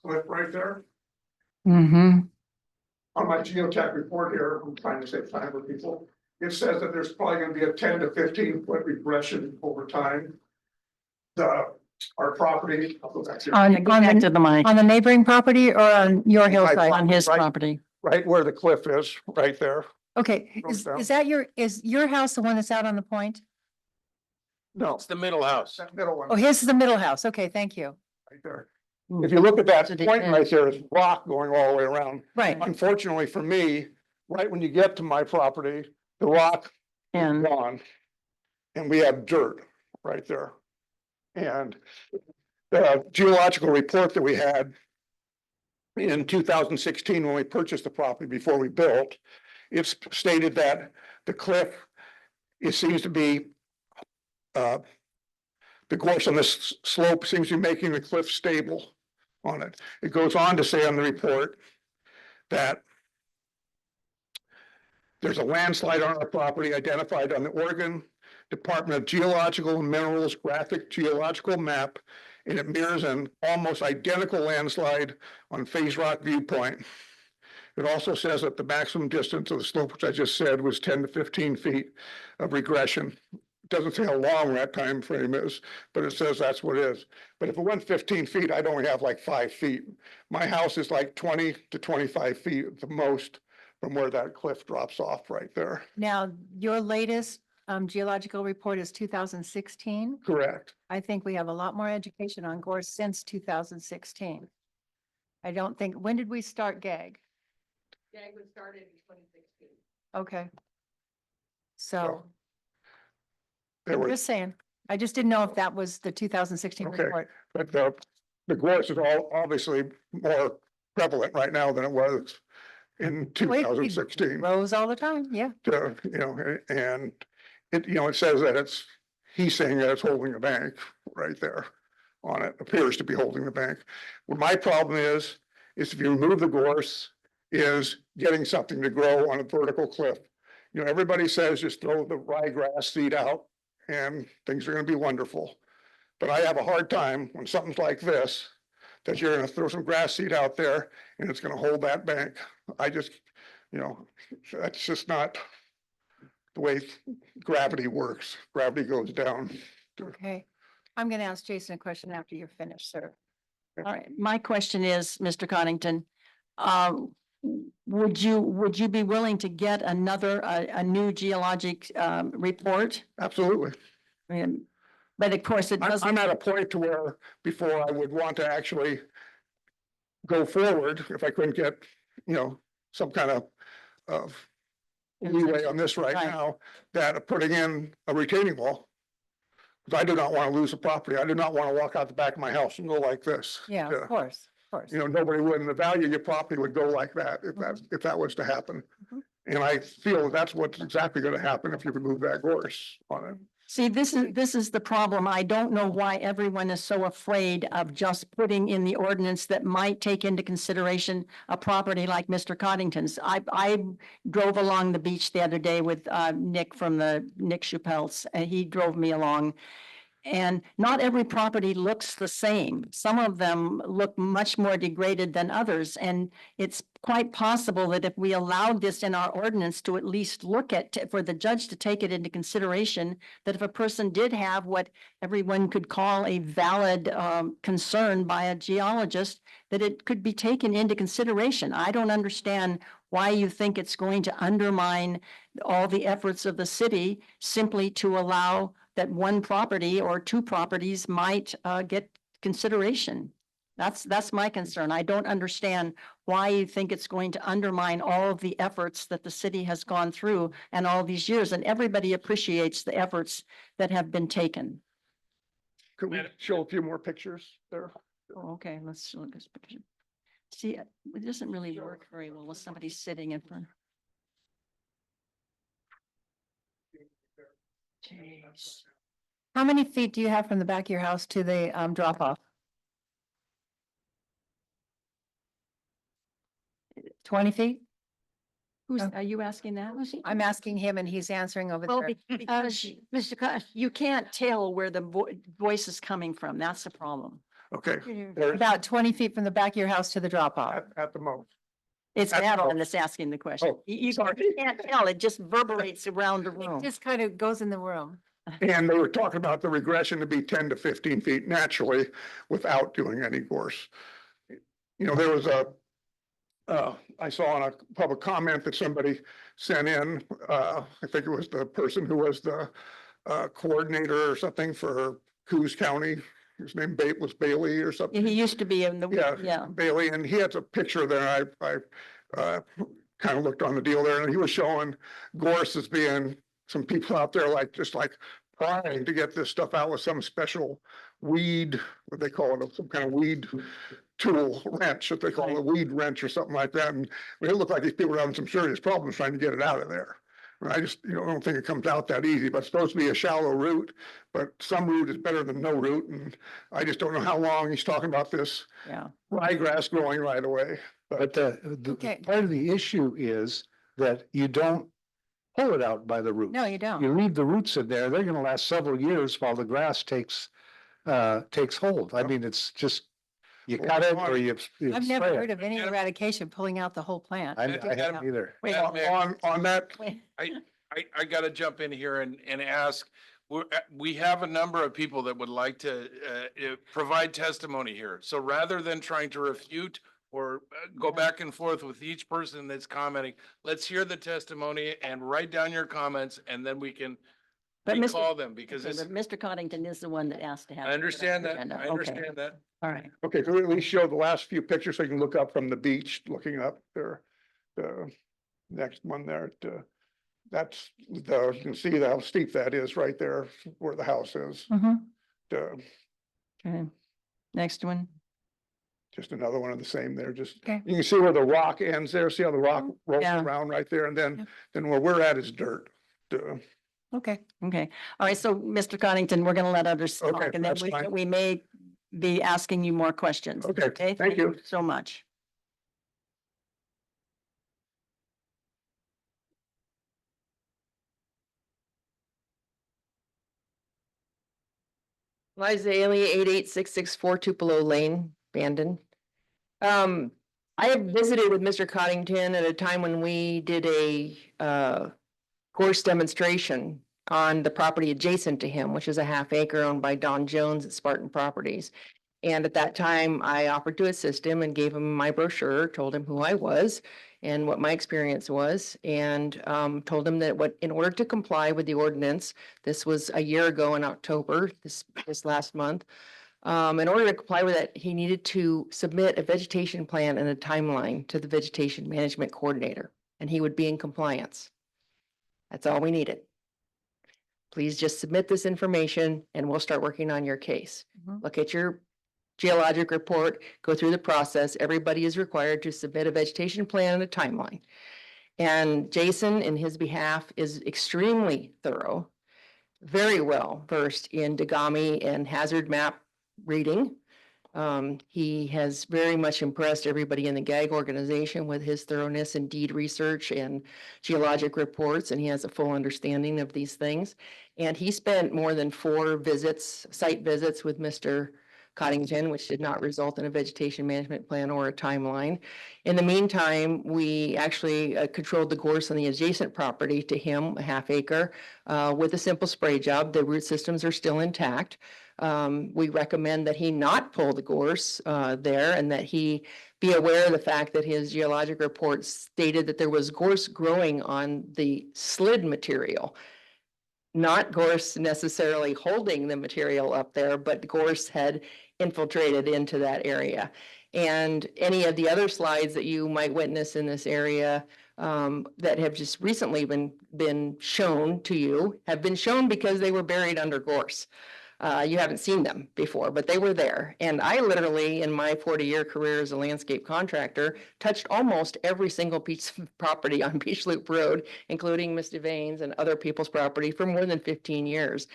cliff right there. Mm-hmm. On my geotech report here, I'm trying to save time for people. It says that there's probably gonna be a 10 to 15 foot regression over time. Our property, I'll go back here, Go back to the mic, On the neighboring property or on your hillside? on his Right. property. right where the cliff is, right there. Okay, Goes down. is your house the one that's out on the point? No, It's the middle house. that middle one. Oh, his is the middle house. Okay, thank you. Right there. If you look at that So the point end. right there, it's rock going all the way around. Right. Unfortunately for me, right when you get to my property, the rock is And gone. And we have dirt right there. And the geological report that we had in 2016, when we purchased the property before we built, it's stated that the cliff, it seems to be the gorse on this slope seems to be making the cliff stable on it. It goes on to say on the report that there's a landslide on our property identified on the Oregon Department of Geological and Minerals graphic geological map, and it mirrors an almost identical landslide on Phase Rock Viewpoint. It also says that the maximum distance of the slope, which I just said, was 10 to 15 feet of regression. It doesn't say how long that time frame is, but it says that's what it is. But if it went 15 feet, I'd only have like 5 feet. My house is like 20 to 25 feet at the most from where that cliff drops off right there. Now, your latest geological report is 2016. Correct. I think we have a lot more education on gorse since 2016. I don't think, when did we start GAG? GAG was started in 2016. Okay. So, There were, just saying, I just didn't know if that was the 2016 Okay. report. But the gorse is all obviously more prevalent right now than it was in two Wait, thousand sixteen. Grows all the time, yeah. And it says that he's saying that it's holding the bank right there on it, appears to be holding the bank. Well, my problem is if you remove the gorse, is getting something to grow on a vertical cliff. Everybody says just throw the ryegrass seed out and things are gonna be wonderful. But I have a hard time when something's like this, that you're gonna throw some grass seed out there and it's gonna hold that bank. I just, that's just not the way gravity works. Gravity goes down. Okay. I'm going to ask Jason a question after you're finished, sir. All right, my question is, Mr. Connington, would you be willing to get a new geologic, report? Absolutely. But of course, it doesn't. I'm at a point to where before I would want to actually go forward, if I couldn't get, some kind of leeway on this right now, that putting in a retaining wall. Because I do not want to lose the property. I do not want to walk out the back of my house and go like this. Yeah, of course, of course. Nobody would, and the value of your property would go like that if that was to happen. And I feel that's what's exactly going to happen if you remove that gorse on it. See, this is the problem. I don't know why everyone is so afraid of just putting in the ordinance that might take into consideration a property like Mr. Coddington's. I drove along the beach the other day with Nick from Nick Chappelle's, and he drove me along. And not every property looks the same. Some of them look much more degraded than others. And it's quite possible that if we allowed this in our ordinance to at least look at, for the judge to take it into consideration, that if a person did have what everyone could call a valid concern by a geologist, that it could be taken into consideration. I don't understand why you think it's going to undermine all the efforts of the city simply to allow that one property or two properties might get consideration. That's my concern. I don't understand why you think it's going to undermine all of the efforts that the city has gone through and all these years, and everybody appreciates the efforts that have been taken. Could we show a few more pictures there? Oh, okay, let's look at this picture. See, it doesn't really work very well with somebody sitting in front. Jeez. How many feet do you have from the back of your house to the drop off? 20 feet? Are you asking that, Lucy? I'm asking him and he's answering over Well, there. because you can't tell where the voice is coming from. That's the problem. Okay, there's About 20 feet from the back of your house to the drop off. at the most. It's That's Madeline all. that's asking the question. Oh, You sorry. can't tell. It just reverberates around the It room. just kind of goes in the room. And they were talking about the regression to be 10 to 15 feet naturally without doing any gorse. There was I saw on a public comment that somebody sent in, I think it was the person who was the coordinator or something for Coos County. His name was Bailey or something. He used to be in the, yeah. Bailey, and he has a picture there. I kind of looked on the deal there, and he was showing gorse as being some people out there just trying to get this stuff out with some special weed, what they call it, some kind of weed tool wrench, that they call it a weed wrench or something like that. And it looked like these people were having some serious problems trying to get it out of there. And I just, don't think it comes out that easy, but it's supposed to be a shallow root, but some root is better than no root. And I just don't know how long he's talking about this ryegrass growing right away. But Okay. part of the issue is that you don't pull it out by the roots. No, you don't. You leave the roots in there, they're gonna last several years while the grass takes hold. I mean, it's just, you cut it or you I've never spray heard it. of any eradication pulling out the whole plant. I haven't either. Wait, On that, I gotta jump in here and ask, we have a number of people that would like to provide testimony here. So rather than trying to refute or go back and forth with each person that's commenting, let's hear the testimony and write down your comments, and then we can recall them, because Okay, it's, but Mr. Coddington is the one that asked to have. I it understand on the that, agenda. I Okay. understand that. All right. okay, could we at least show the last few pictures so you can look up from the beach, looking up there, the next one there. That's the, you can see how steep that is right there where the house is. Mhm. Uh, Okay. Next one. Just another one of the same there, just, Okay. you can see where the rock ends there, see how the rock rolls Yeah. around right there, and Yeah. then where we're at is dirt. Okay. Okay. All right. So Mr. Coddington, we're gonna let others Okay, talk and then that's fine. we may be asking you more questions. Okay, thank you. So much. Liza Aley, 886664 Tupelo Lane, Bandon. I have visited with Mr. Coddington at a time when we did a course demonstration on the property adjacent to him, which is a half acre owned by Don Jones at Spartan Properties. And at that time, I offered to assist him and gave him my brochure, told him who I was and what my experience was, and told him that in order to comply with the ordinance, this was a year ago in October, this last month. In order to comply with that, he needed to submit a vegetation plan and a timeline to the vegetation management coordinator, and he would be in compliance. That's all we needed. Please just submit this information and we'll start working on your case. Mhm. Look at your geologic report, go through the process. Everybody is required to submit a vegetation plan and a timeline. And Jason, in his behalf, is extremely thorough, very well versed in Dagami and hazard map reading. He has very much impressed everybody in the GAG organization with his thoroughness in deed research and geologic reports, and he has a full understanding of these things. And he spent more than 4 visits, site visits with Mr. Coddington, which did not result in a vegetation management plan or a timeline. In the meantime, we actually controlled the gorse on the adjacent property to him, a half acre, with a simple spray job. The root systems are still intact. We recommend that he not pull the gorse there and that he be aware of the fact that his geologic report stated that there was gorse growing on the slid material. Not gorse necessarily holding the material up there, but gorse had infiltrated into that area. And any of the other slides that you might witness in this area that have just recently been shown to you have been shown because they were buried under gorse. You haven't seen them before, but they were there. And I literally, in my 40-year career as a landscape contractor, touched almost every single piece of property on Beach Loop Road, including Miss Devane's and other people's property for more than 15 years.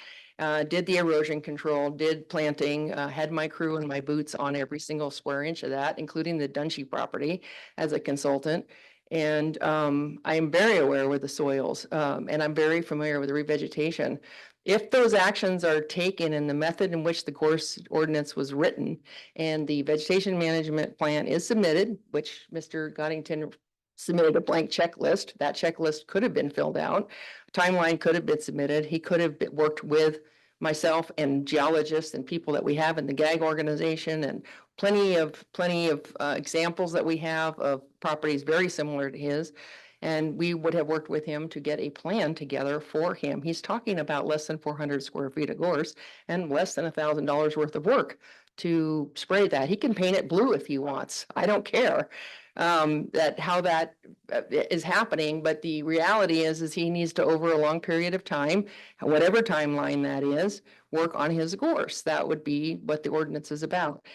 Did the erosion control, did planting, had my crew and my boots on every single square inch of that, including the Dunshee property as a consultant. And I am very aware with the soils and I'm very familiar with the revegetation. If those actions are taken in the method in which the gorse ordinance was written and the vegetation management plan is submitted, which Mr. Coddington submitted a blank checklist, that checklist could have been filled out. Timeline could have been submitted. He could have worked with myself and geologists and people that we have in the GAG organization and plenty of examples that we have of properties very similar to his. And we would have worked with him to get a plan together for him. He's talking about less than 400 square feet of gorse and less than $1,000 worth of work to spray that. He can paint it blue if he wants. I don't care that how that is happening. But the reality is he needs to, over a long period of time, whatever timeline that is, work on his gorse. That would be what the ordinance is about.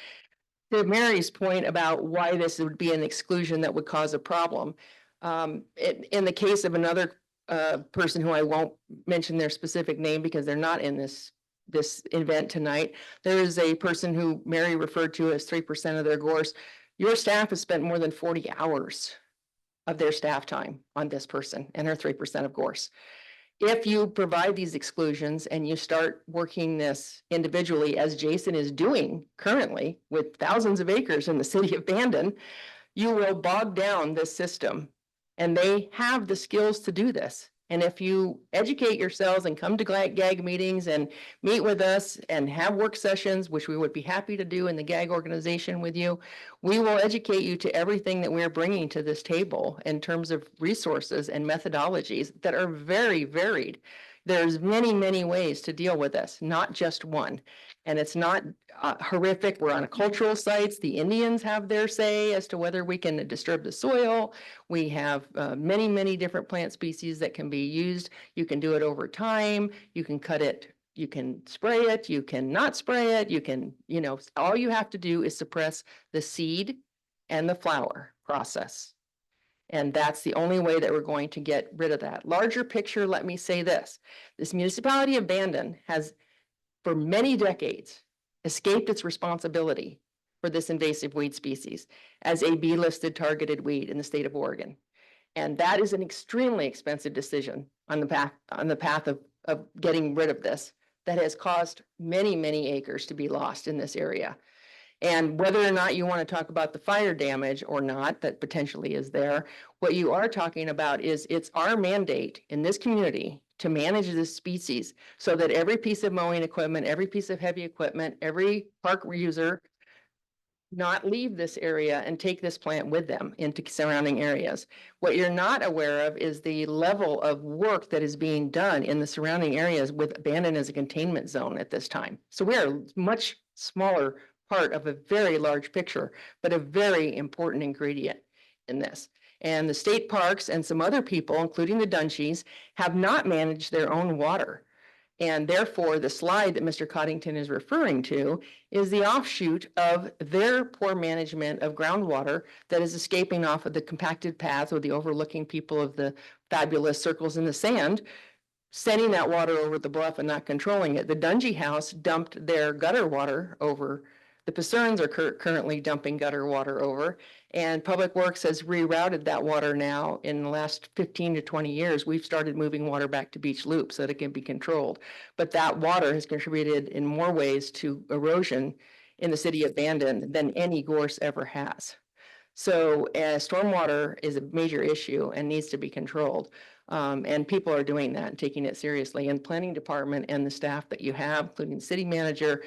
To Mary's point about why this would be an exclusion that would cause a problem. In the case of another person who I won't mention their specific name because they're not in this event tonight, there is a person who Mary referred to as 3% of their gorse. Your staff has spent more than 40 hours of their staff time on this person and her 3% of gorse. If you provide these exclusions and you start working this individually, as Jason is doing currently with thousands of acres in the city of Bandon, you will bog down this system. And they have the skills to do this. And if you educate yourselves and come to GAG meetings and meet with us and have work sessions, which we would be happy to do in the GAG organization with you, we will educate you to everything that we're bringing to this table in terms of resources and methodologies that are very varied. There's many, many ways to deal with this, not just one. And it's not horrific. We're on a cultural sites. The Indians have their say as to whether we can disturb the soil. We have many, many different plant species that can be used. You can do it over time. You can cut it. You can spray it. You can not spray it. You can, all you have to do is suppress the seed and the flower process. And that's the only way that we're going to get rid of that. Larger picture, let me say this. This municipality of Bandon has, for many decades, escaped its responsibility for this invasive weed species as a B-listed targeted weed in the state of Oregon. And that is an extremely expensive decision on the path of getting rid of this that has caused many, many acres to be lost in this area. And whether or not you want to talk about the fire damage or not, that potentially is there, what you are talking about is it's our mandate in this community to manage this species so that every piece of mowing equipment, every piece of heavy equipment, every park user not leave this area and take this plant with them into surrounding areas. What you're not aware of is the level of work that is being done in the surrounding areas with Bandon as a containment zone at this time. So we are a much smaller part of a very large picture, but a very important ingredient in this. And the state parks and some other people, including the Dunchies, have not managed their own water. And therefore, the slide that Mr. Coddington is referring to is the offshoot of their poor management of groundwater that is escaping off of the compacted paths or the overlooking people of the fabulous circles in the sand, sending that water over the bluff and not controlling it. The Dungy House dumped their gutter water over. The Pacerns are currently dumping gutter water over, and Public Works has rerouted that water now. In the last 15 to 20 years, we've started moving water back to Beach Loop so that it can be controlled. But that water has contributed in more ways to erosion in the city of Bandon than any gorse ever has. So stormwater is a major issue and needs to be controlled. And people are doing that and taking it seriously. And planning department and the staff that you have, including the city manager,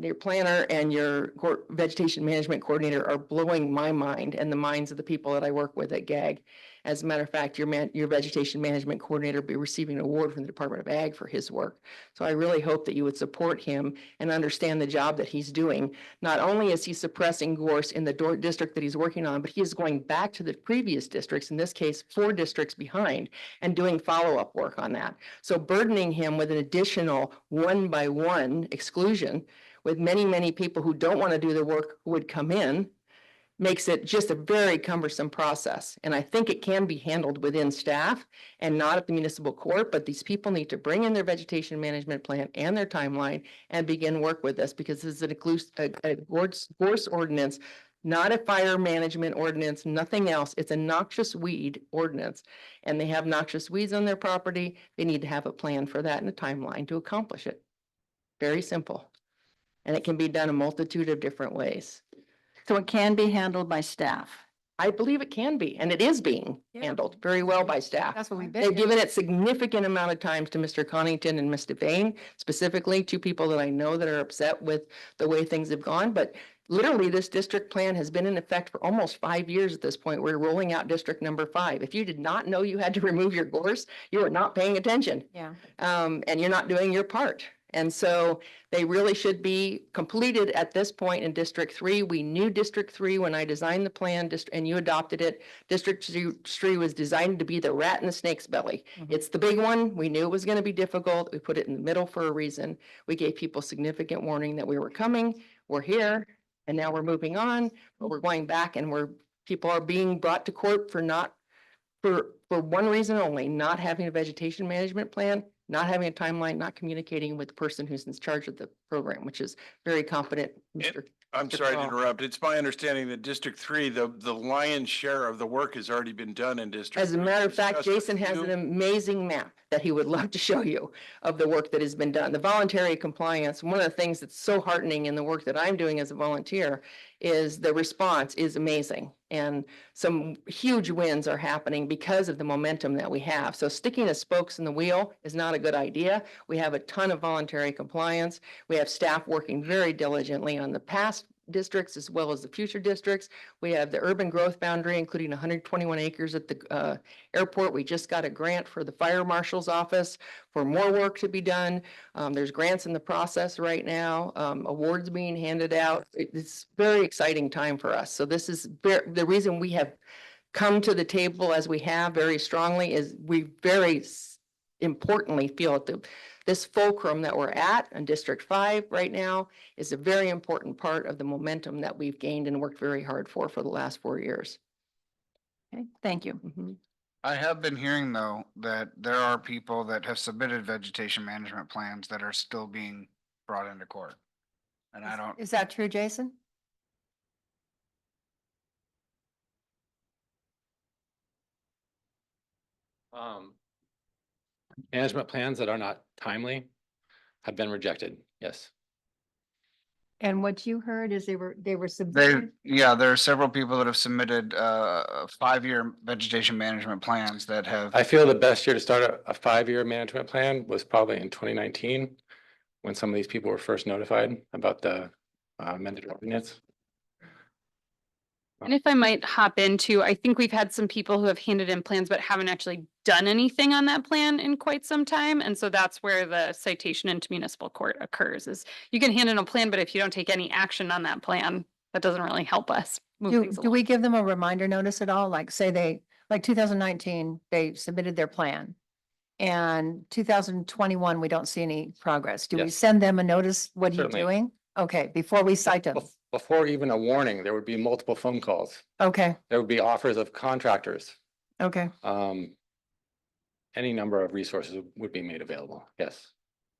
your planner and your vegetation management coordinator are blowing my mind and the minds of the people that I work with at GAG. As a matter of fact, your vegetation management coordinator will be receiving an award from the Department of Ag for his work. So I really hope that you would support him and understand the job that he's doing. Not only is he suppressing gorse in the district that he's working on, but he is going back to the previous districts, in this case, 4 districts behind, and doing follow-up work on that. So burdening him with an additional 1-by-1 exclusion with many, many people who don't want to do the work who would come in makes it just a very cumbersome process. And I think it can be handled within staff and not at the municipal court, but these people need to bring in their vegetation management plan and their timeline and begin work with this, because this is a gorse ordinance, not a fire management ordinance, nothing else. It's a noxious weed ordinance. And they have noxious weeds on their property. They need to have a plan for that and a timeline to accomplish it. Very simple. And it can be done a multitude of different ways. So it can be handled by staff. I believe it can be, and it is being handled very well by staff. That's what we've They've been. given it significant amount of time to Mr. Connington and Ms. Devane, specifically 2 people that I know that are upset with the way things have gone. But literally, this district plan has been in effect for almost 5 years at this point. We're rolling out district number 5. If you did not know you had to remove your gorse, you are not paying attention. Yeah. And you're not doing your part. And so they really should be completed at this point in District 3. We knew District 3 when I designed the plan, and you adopted it. District 3 was designed to be the rat in the snake's belly. It's the big one. We knew it was going to be difficult. We put it in the middle for a reason. We gave people significant warning that we were coming. We're here, and now we're moving on, but we're going back, and people are being brought to court for one reason only, not having a vegetation management plan, not having a timeline, not communicating with the person who's in charge of the program, which is very competent, Mr. I'm sorry to interrupt. It's my understanding that District 3, the lion's share of the work has already been done in District. As a matter of fact, Jason has an amazing map that he would love to show you of the work that has been done. The voluntary compliance, one of the things that's so heartening in the work that I'm doing as a volunteer is the response is amazing. And some huge wins are happening because of the momentum that we have. So sticking the spokes in the wheel is not a good idea. We have a ton of voluntary compliance. We have staff working very diligently on the past districts as well as the future districts. We have the urban growth boundary, including 121 acres at the airport. We just got a grant for the fire marshal's office for more work to be done. There's grants in the process right now, awards being handed out. It's very exciting time for us. So this is the reason we have come to the table as we have very strongly is we very importantly feel that this fulcrum that we're at in District 5 right now is a very important part of the momentum that we've gained and worked very hard for the last 4 years. Okay, thank you. I have been hearing though, that there are people that have submitted vegetation management plans that are still being brought into court. And I don't, Is that true, Jason? Management plans that are not timely have been rejected, yes. And what you heard is they were they, submitted. yeah, there are several people that have submitted 5-year vegetation management plans that have. I feel the best year to start a 5-year management plan was probably in 2019, when some of these people were first notified about the amended ordinance. And if I might hop into, I think we've had some people who have handed in plans but haven't actually done anything on that plan in quite some time. And so that's where the citation into municipal court occurs is you can hand in a plan, but if you don't take any action on that plan, that doesn't really help us move Do, things do along. we give them a reminder notice at all? Like say like 2019, they submitted their plan. And 2021, we don't see any progress. Do we Yes. send them a notice? What are you Certainly. doing? Okay, before we cite them. Before even a warning, there would be multiple phone calls. Okay, There would be offers of contractors. okay, Any number of resources would be made available. Yes.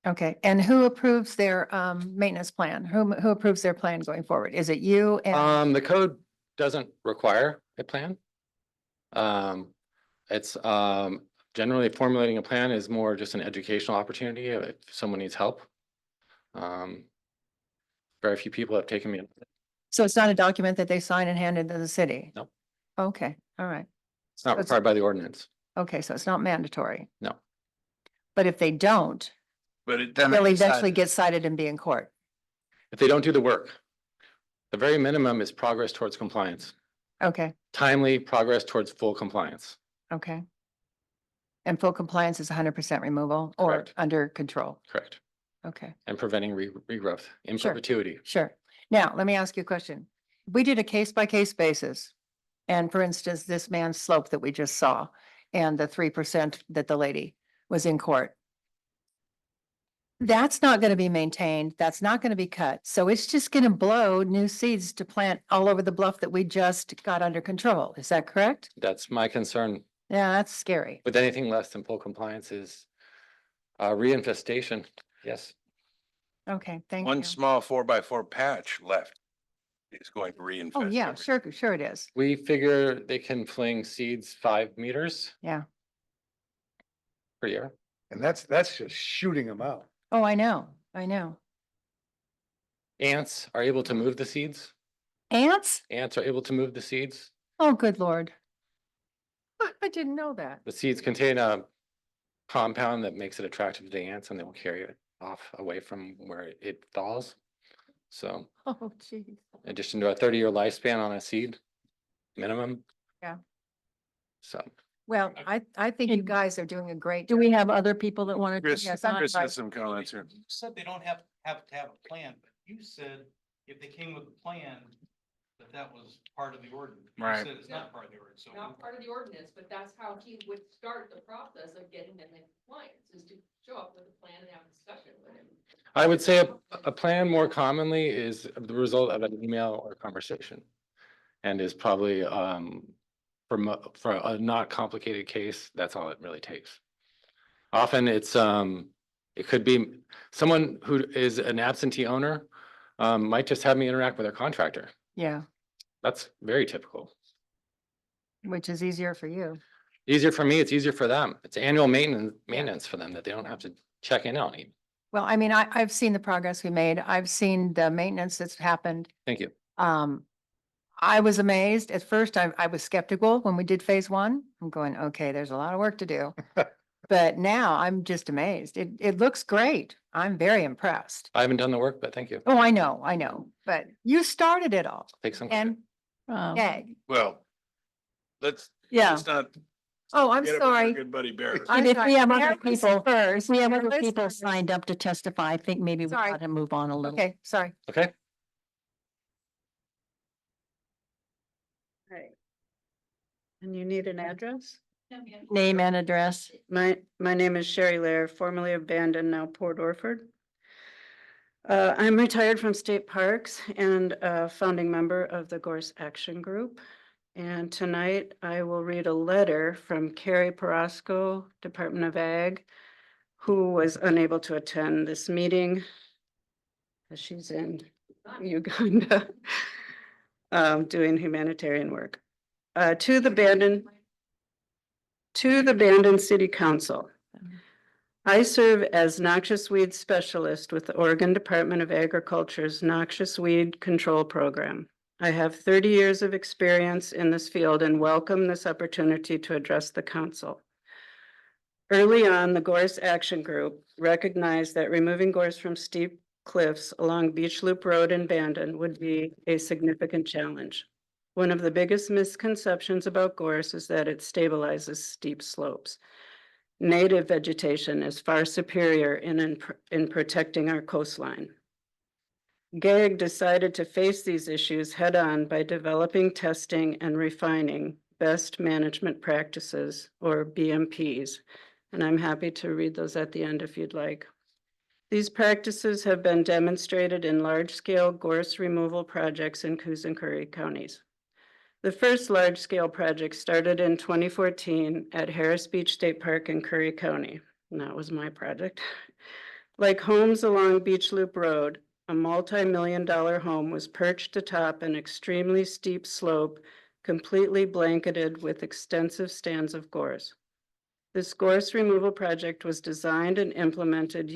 okay. And who approves their maintenance plan? Who approves their plan going forward? Is it you and? The code doesn't require a plan. It's generally formulating a plan is more just an educational opportunity if someone needs help. Very few people have taken me. So it's not a document that they sign and hand into the city? No. Okay, all right. It's not So it's- required by the ordinance. Okay, so it's not mandatory. No. But if they don't, But it, Then they'll it eventually decided- get cited and be in court. If they don't do the work, the very minimum is progress towards compliance, Okay, timely progress towards full compliance. okay. And full compliance is 100% removal or Correct. under control? Correct. Okay, And preventing regrowth in Sure. perpetuity. sure. Now, let me ask you a question. We did a case-by-case basis. And for instance, this man's slope that we just saw and the 3% that the lady was in court. That's not going to be maintained. That's not going to be cut. So it's just going to blow new seeds to plant all over the bluff that we just got under control. Is that correct? That's my concern Yeah, that's scary. with anything less than full compliance is reinfestation. Yes. Okay, thank one you. small 4x4 patch left is going to reinfest. Oh, yeah, everything. sure it is. We figure they can fling seeds 5 meters Yeah. per year. And that's just shooting them out. Oh, I know. Ants are able to move the seeds. Ants? Ants are able to move the seeds. Oh, good Lord. I didn't know that. The seeds contain a compound that makes it attractive to the ants and they will carry it off away from where it falls. So Oh, geez. in addition to a 30-year lifespan on a seed, minimum. Yeah. So Well, I think you guys are doing a great. Do we have other people that want to? Chris, Yes, I'm Chris sorry. has some comments here. You said they don't have to have a plan, but you said if they came with a plan, that was part of the ordinance. You Right. said it's not part of the ordinance, so. Not part of the ordinance, but that's how he would start the process of getting them in compliance, is to show up with a plan and have a discussion with him. I would say a plan more commonly is the result of an email or conversation. And is probably for a not complicated case, that's all it really takes. Often it's it could be someone who is an absentee owner might just have me interact with their contractor. Yeah, That's very typical. which is easier for you. Easier for me, it's easier for them. It's annual maintenance for them that they don't have to check in on. Well, I mean, I've seen the progress we made. I've seen the maintenance that's happened. Thank you. I was amazed. At first, I was skeptical when we did phase 1. I'm going, okay, there's a lot of work to do. But now I'm just amazed. It looks great. I'm very impressed. I haven't done the work, but thank you. Oh, I know, but you started it all. Take some. And, Um, okay. Well, let's not Oh, I'm get it with our sorry. good buddy Barrett. And if we have other Barrett's people, first. if we have other Barrett's people first. signed up to testify, I think maybe we Sorry. ought to move on a little. Okay, sorry. Okay. Right. And you need an address? Name and address. My name is Sherry Lair, formerly of Bandon, now Port Orford. I'm retired from State Parks and a founding member of the Gorse Action Group. And tonight I will read a letter from Carrie Parasco, Department of Ag, who was unable to attend this meeting as she's in Uganda, doing humanitarian work. To the Bandon City Council. I serve as noxious weed specialist with the Oregon Department of Agriculture's Noxious Weed Control Program. I have 30 years of experience in this field and welcome this opportunity to address the council. Early on, the Gorse Action Group recognized that removing gorse from steep cliffs along Beach Loop Road in Bandon would be a significant challenge. One of the biggest misconceptions about gorse is that it stabilizes steep slopes. Native vegetation is far superior in protecting our coastline. GAG decided to face these issues head-on by developing, testing, and refining best management practices, or BMPs, and I'm happy to read those at the end if you'd like. These practices have been demonstrated in large-scale gorse removal projects in Coos and Curry counties. The first large-scale project started in 2014 at Harris Beach State Park in Curry County, and that was my project. Like homes along Beach Loop Road, a multi-million-dollar home was perched atop an extremely steep slope, completely blanketed with extensive stands of gorse. This gorse removal project was designed and implemented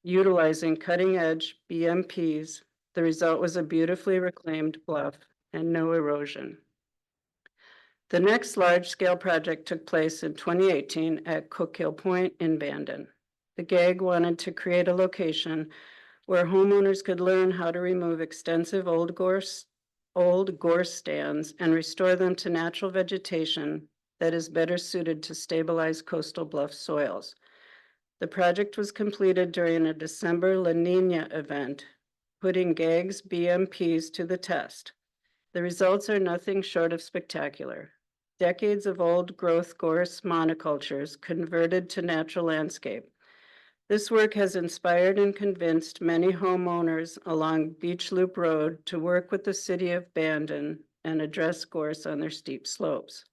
utilizing cutting-edge BMPs. The result was a beautifully reclaimed bluff and no erosion. The next large-scale project took place in 2018 at Cook Hill Point in Bandon. The GAG wanted to create a location where homeowners could learn how to remove extensive old gorse stands and restore them to natural vegetation that is better suited to stabilize coastal bluff soils. The project was completed during a December La Nina event, putting GAG's BMPs to the test. The results are nothing short of spectacular. Decades of old growth gorse monocultures converted to natural landscape. This work has inspired and convinced many homeowners along Beach Loop Road to work with the city of Bandon and address gorse on their steep slopes.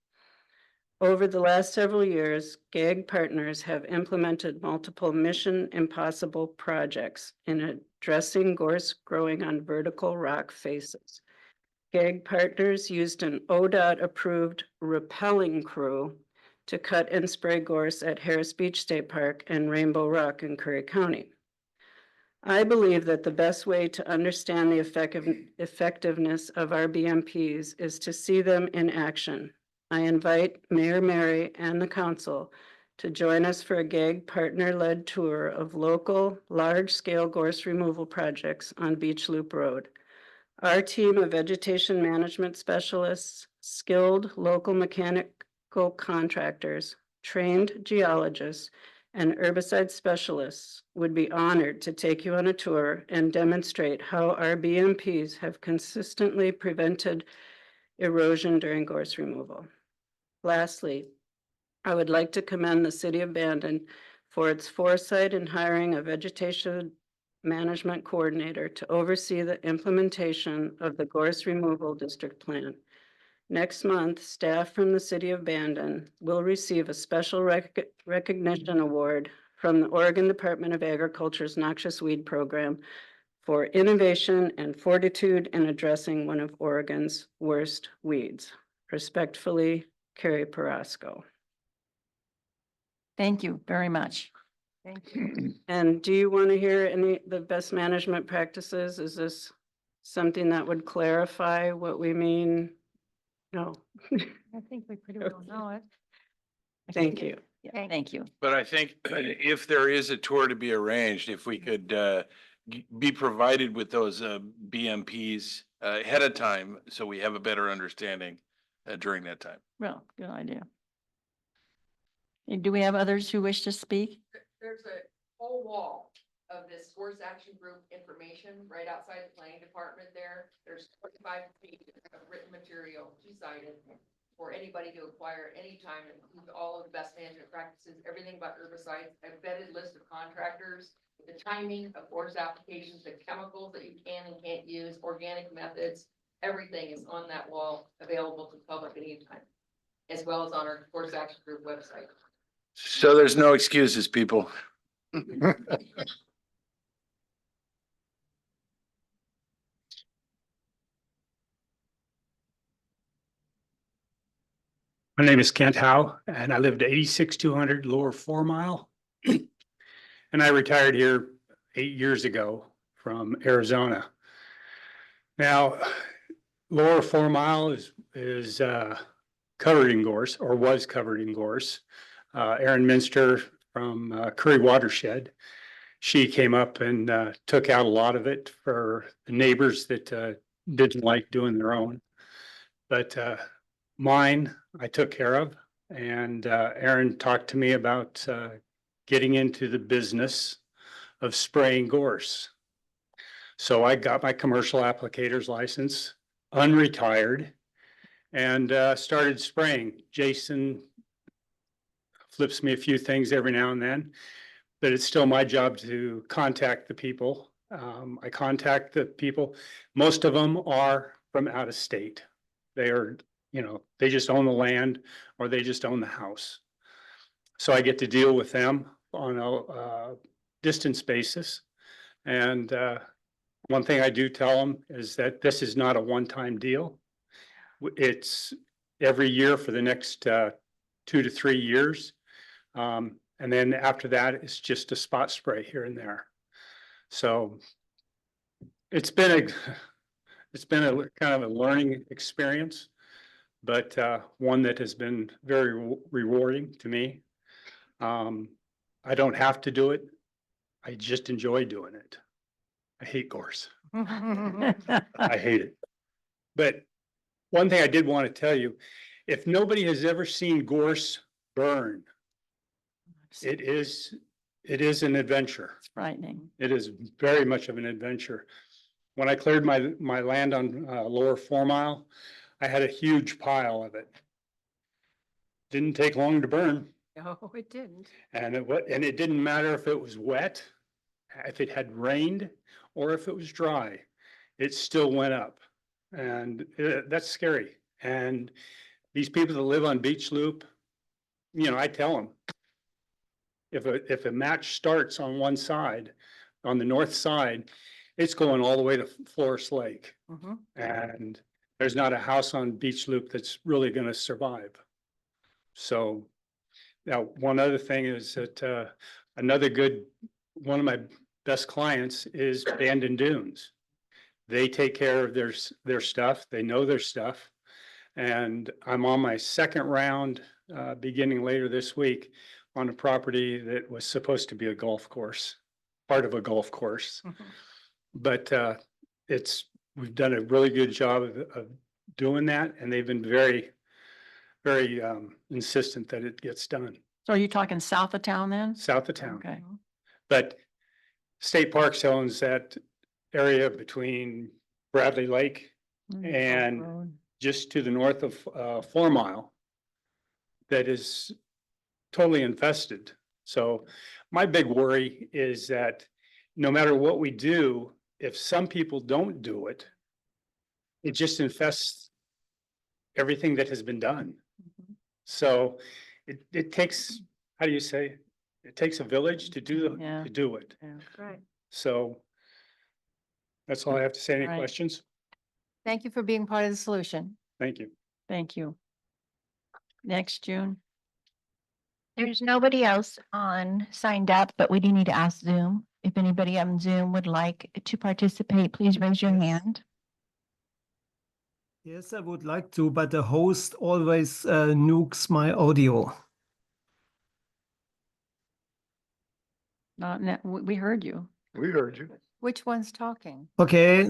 Over the last several years, GAG partners have implemented multiple Mission Impossible projects in addressing gorse growing on vertical rock faces. GAG partners used an ODOT-approved rappelling crew to cut and spray gorse at Harris Beach State Park and Rainbow Rock in Curry County. I believe that the best way to understand the effectiveness of our BMPs is to see them in action. I invite Mayor Mary and the council to join us for a GAG partner-led tour of local, large-scale gorse removal projects on Beach Loop Road. Our team of vegetation management specialists, skilled local mechanical contractors, trained geologists, and herbicide specialists would be honored to take you on a tour and demonstrate how our BMPs have consistently prevented erosion during gorse removal. Lastly, I would like to commend the city of Bandon for its foresight in hiring a vegetation management coordinator to oversee the implementation of the gorse removal district plan. Next month, staff from the city of Bandon will receive a special recognition award from the Oregon Department of Agriculture's Noxious Weed Program for innovation and fortitude in addressing one of Oregon's worst weeds. Respectfully, Carrie Parasco. Thank you very much. Thank you. And do you want to hear the best management practices? Is this something that would clarify what we mean? No. I think we pretty well know it. Thank you. Yeah, thank you. But I think if there is a tour to be arranged, if we could be provided with those BMPs ahead of time, so we have a better understanding during that time. Well, good idea. Do we have others who wish to speak? There's a whole wall of this sports action group information right outside the planning department there. There's 25 pages of written material, two-sided, for anybody to acquire anytime, and includes all of the best management practices, everything about herbicides, a vetted list of contractors, the timing of forest applications, the chemicals that you can and can't use, organic methods, everything is on that wall, available to the public at any time, as well as on our forest action group website. So there's no excuses, people. My name is Kent Howe, and I lived 86-200 Lower 4 Mile. And I retired here 8 years ago from Arizona. Now, Lower 4 Mile is covered in gorse, or was covered in gorse. Erin Minster from Curry Watershed, she came up and took out a lot of it for the neighbors that didn't like doing their own. But mine, I took care of, and Erin talked to me about getting into the business of spraying gorse. So I got my commercial applicator's license, unretired, and started spraying. Jason flips me a few things every now and then, but it's still my job to contact the people. I contact the people. Most of them are from out of state. They are, they just own the land or they just own the house. So I get to deal with them on a distance basis. And one thing I do tell them is that this is not a one-time deal. It's every year for the next 2 to 3 years. And then after that, it's just a spot spray here and there. So it's been a kind of a learning experience, but one that has been very rewarding to me. I don't have to do it. I just enjoy doing it. I hate gorse. I hate it. But one thing I did want to tell you, if nobody has ever seen gorse burn, it is an adventure. It's frightening. It is very much of an adventure. When I cleared my land on Lower 4 Mile, I had a huge pile of it. Didn't take long to burn. No, it didn't. And it didn't matter if it was wet, if it had rained, or if it was dry, it still went up. And that's scary. And these people that live on Beach Loop, I tell them, if a match starts on one side, on the north side, it's going all the way to Flores Lake. And there's not a house on Beach Loop that's really going to survive. So now, one other thing is that one of my best clients is Bandon Dunes. They take care of their stuff. They know their stuff. And I'm on my second round, beginning later this week, on a property that was supposed to be a golf course, part of a golf course. But we've done a really good job of doing that, and they've been very, very insistent that it gets done. So are you talking south of town then? South of town. Okay. But State Parks owns that area between Bradley Lake and just to the north of 4 Mile that is totally infested. So my big worry is that no matter what we do, if some people don't do it, it just infests everything that has been done. So it takes, how do you say, it takes a village to do it. Right. So that's all I have to say. Any Right. questions? Thank you for being part of the solution. Thank you. Thank you. Next, June. There's nobody else signed up, but we do need to ask Zoom. If anybody on Zoom would like to participate, please raise your hand. Yes, I would like to, but the host always nukes my audio. We heard you. We heard you. Which one's talking? Okay.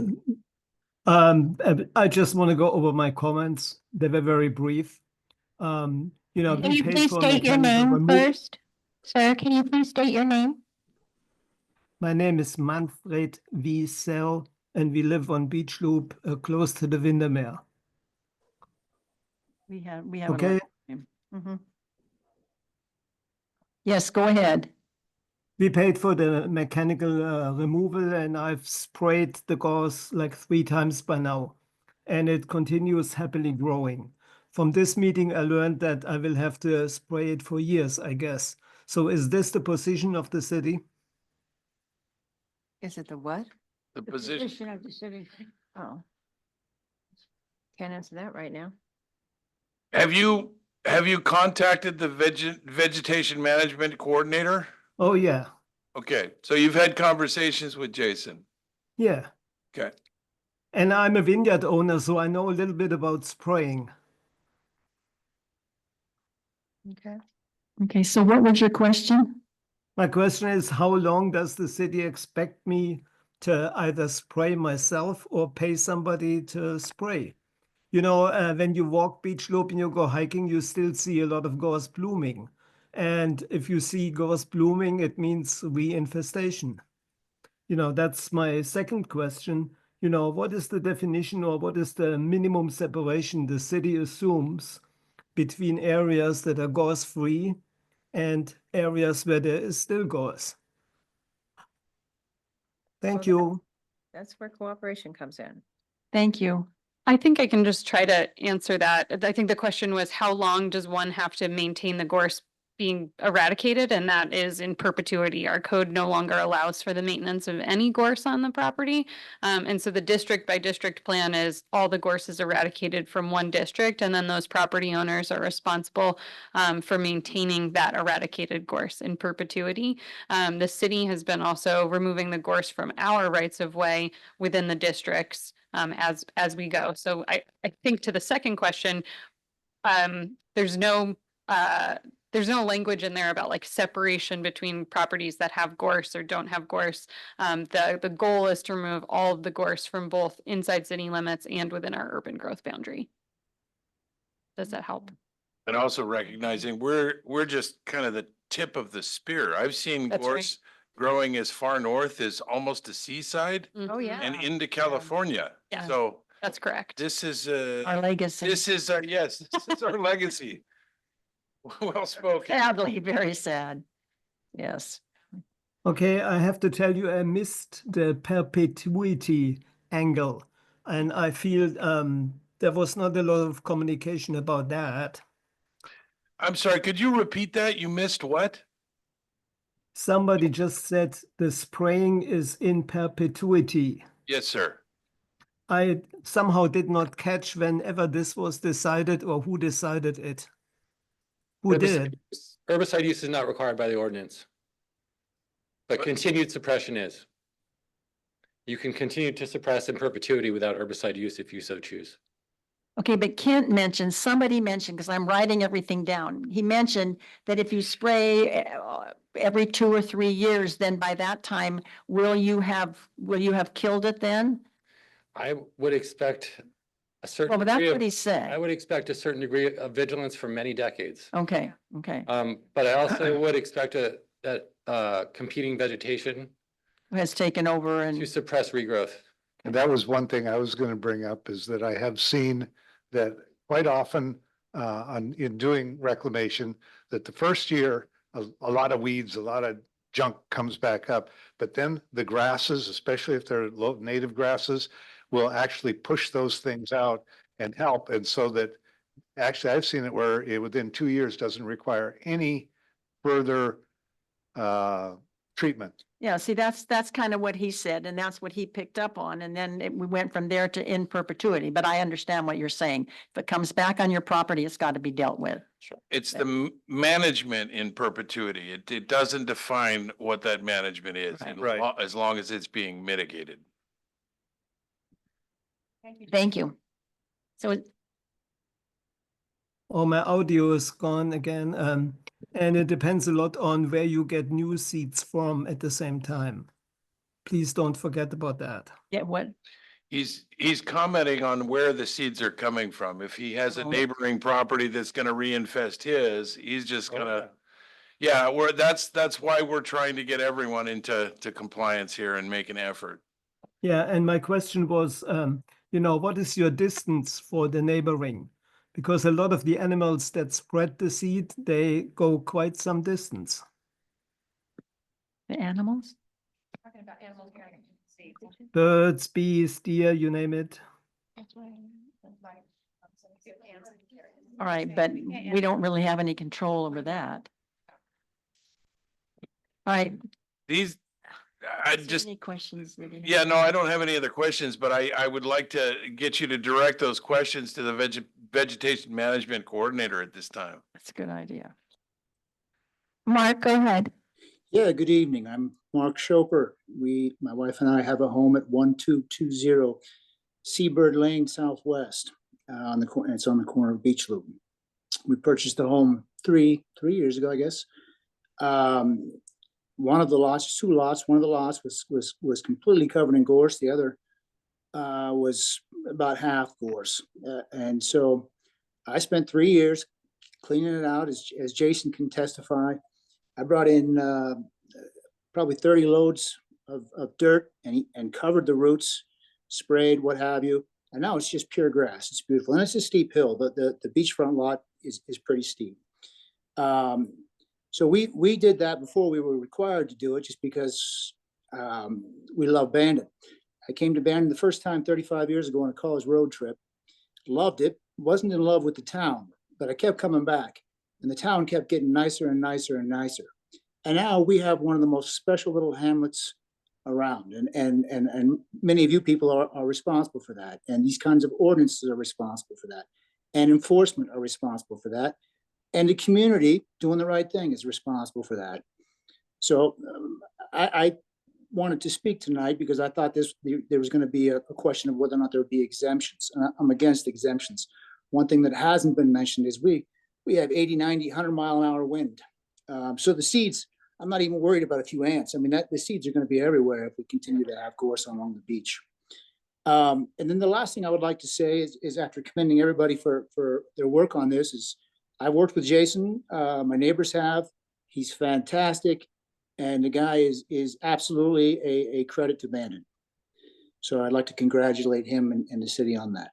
I just want to go over my comments. They were very brief. You know, Can we you paid please for state your mechanical name remo- first? Sir, can you please state your name? My name is Manfred Wiesel, and we live on Beach Loop, close to the Windermere. We have. Okay. Yes, go ahead. We paid for the mechanical removal, and I've sprayed the gauze like 3 times by now, and it continues happily growing. From this meeting, I learned that I will have to spray it for years, I guess. So is this the position of the city? Is it the what? The position, of the city. Oh. Can't answer that right now. have you contacted the vegetation management coordinator? Oh, yeah, Okay, so you've had conversations with Jason. yeah. Okay. And I'm a vineyard owner, so I know a little bit about spraying. Okay. Okay, so what was your question? My question is, how long does the city expect me to either spray myself or pay somebody to spray? You know, when you walk Beach Loop and you go hiking, you still see a lot of gorse blooming. And if you see gorse blooming, it means reinfestation. You know, that's my second question. You know, what is the definition or what is the minimum separation the city assumes between areas that are gorse-free and areas where there is still gorse? Thank you. That's where cooperation comes in. Thank you. I think I can just try to answer that. I think the question was, how long does one have to maintain the gorse being eradicated? And that is in perpetuity. Our code no longer allows for the maintenance of any gorse on the property. And so the district by district plan is all the gorse is eradicated from one district, and then those property owners are responsible for maintaining that eradicated gorse in perpetuity. The city has been also removing the gorse from our rights of way within the districts as we go. So I think to the second question, there's no language in there about like separation between properties that have gorse or don't have gorse. The goal is to remove all of the gorse from both inside city limits and within our urban growth boundary. Does that help? And also recognizing we're just kind of the tip of the spear. I've seen That's right. gorse growing as far north as almost the seaside Oh, yeah. and into California. Yeah. So That's correct. this is Our legacy. this is yes, this is our legacy. Well spoken. Sadly, very sad. Yes. Okay, I have to tell you, I missed the perpetuity angle, and I feel there was not a lot of communication about that. I'm sorry, could you repeat that? You missed what? Somebody just said the spraying is in perpetuity. Yes, sir. I somehow did not catch whenever this was decided or who decided it. Who did? Herbicide use is not required by the ordinance. But But- continued suppression is. You can continue to suppress in perpetuity without herbicide use if you so choose. Okay, but somebody mentioned, because I'm writing everything down. He mentioned that if you spray every 2 or 3 years, then by that time, will you have killed it then? I would expect a certain Well, but that's degree what he of, I said. would expect a certain degree of vigilance for many decades. Okay. But I also would expect that competing vegetation Has taken over to and, suppress regrowth. And that was one thing I was going to bring up, is that I have seen that quite often in doing reclamation, that the first year, a lot of weeds, a lot of junk comes back up. But then the grasses, especially if they're low native grasses, will actually push those things out and help. And so that actually I've seen it where it within 2 years doesn't require any further treatment. yeah, see, that's kind of what he said, and that's what he picked up on. And then we went from there to in perpetuity, but I understand what you're saying. If it comes back on your property, it's got to be dealt with. It's the management in perpetuity. It doesn't define what that management is, Right. as long as it's being mitigated. Thank you. So Oh, my audio is gone again. And it depends a lot on where you get new seeds from at the same time. Please don't forget about that. Yeah, what? He's commenting on where the seeds are coming from. If he has a neighboring property that's gonna reinfest his, he's just gonna. Yeah, that's why we're trying to get everyone into compliance here and make an effort. Yeah, and my question was, what is your distance for the neighboring? Because a lot of the animals that spread the seed, they go quite some distance. The animals? Talking about animals carrying seeds. Birds, bees, deer, you name it. All right, but we don't really have any control over that. All right. I Is there just, any questions? that you yeah, have? no, I don't have any other questions, but I would like to get you to direct those questions to the vegetation management coordinator at this time. That's a good idea. Mark, go ahead. Yeah, good evening. I'm Mark Schoper. My wife and I have a home at 1220 Seabird Lane Southwest. It's on the corner of Beach Loop. We purchased the home three years ago, I guess. One of the lots, two lots, one of the lots was completely covered in gorse. The other was about half gorse. And so I spent 3 years cleaning it out, as Jason can testify. I brought in probably 30 loads of dirt and covered the roots, sprayed, what have you. And now it's just pure grass. It's beautiful. And it's a steep hill. The beachfront lot is pretty steep. So we did that before we were required to do it, just because we love Bandon. I came to Bandon the first time 35 years ago on a college road trip. Loved it. Wasn't in love with the town, but I kept coming back. And the town kept getting nicer and nicer and nicer. And now we have one of the most special little hamlets around. And many of you people are responsible for that. And these kinds of ordinances are responsible for that. And enforcement are responsible for that. And the community doing the right thing is responsible for that. So I wanted to speak tonight because I thought there was going to be a question of whether or not there would be exemptions. I'm against exemptions. One thing that hasn't been mentioned is we have 80, 90, 100 mile an hour wind. So the seeds, I'm not even worried about a few ants. I mean, the seeds are going to be everywhere if we continue to have gorse along the beach. And then the last thing I would like to say is after commending everybody for their work on this is I worked with Jason. My neighbors have. He's fantastic. And the guy is absolutely a credit to Bandon. So I'd like to congratulate him and the city on that.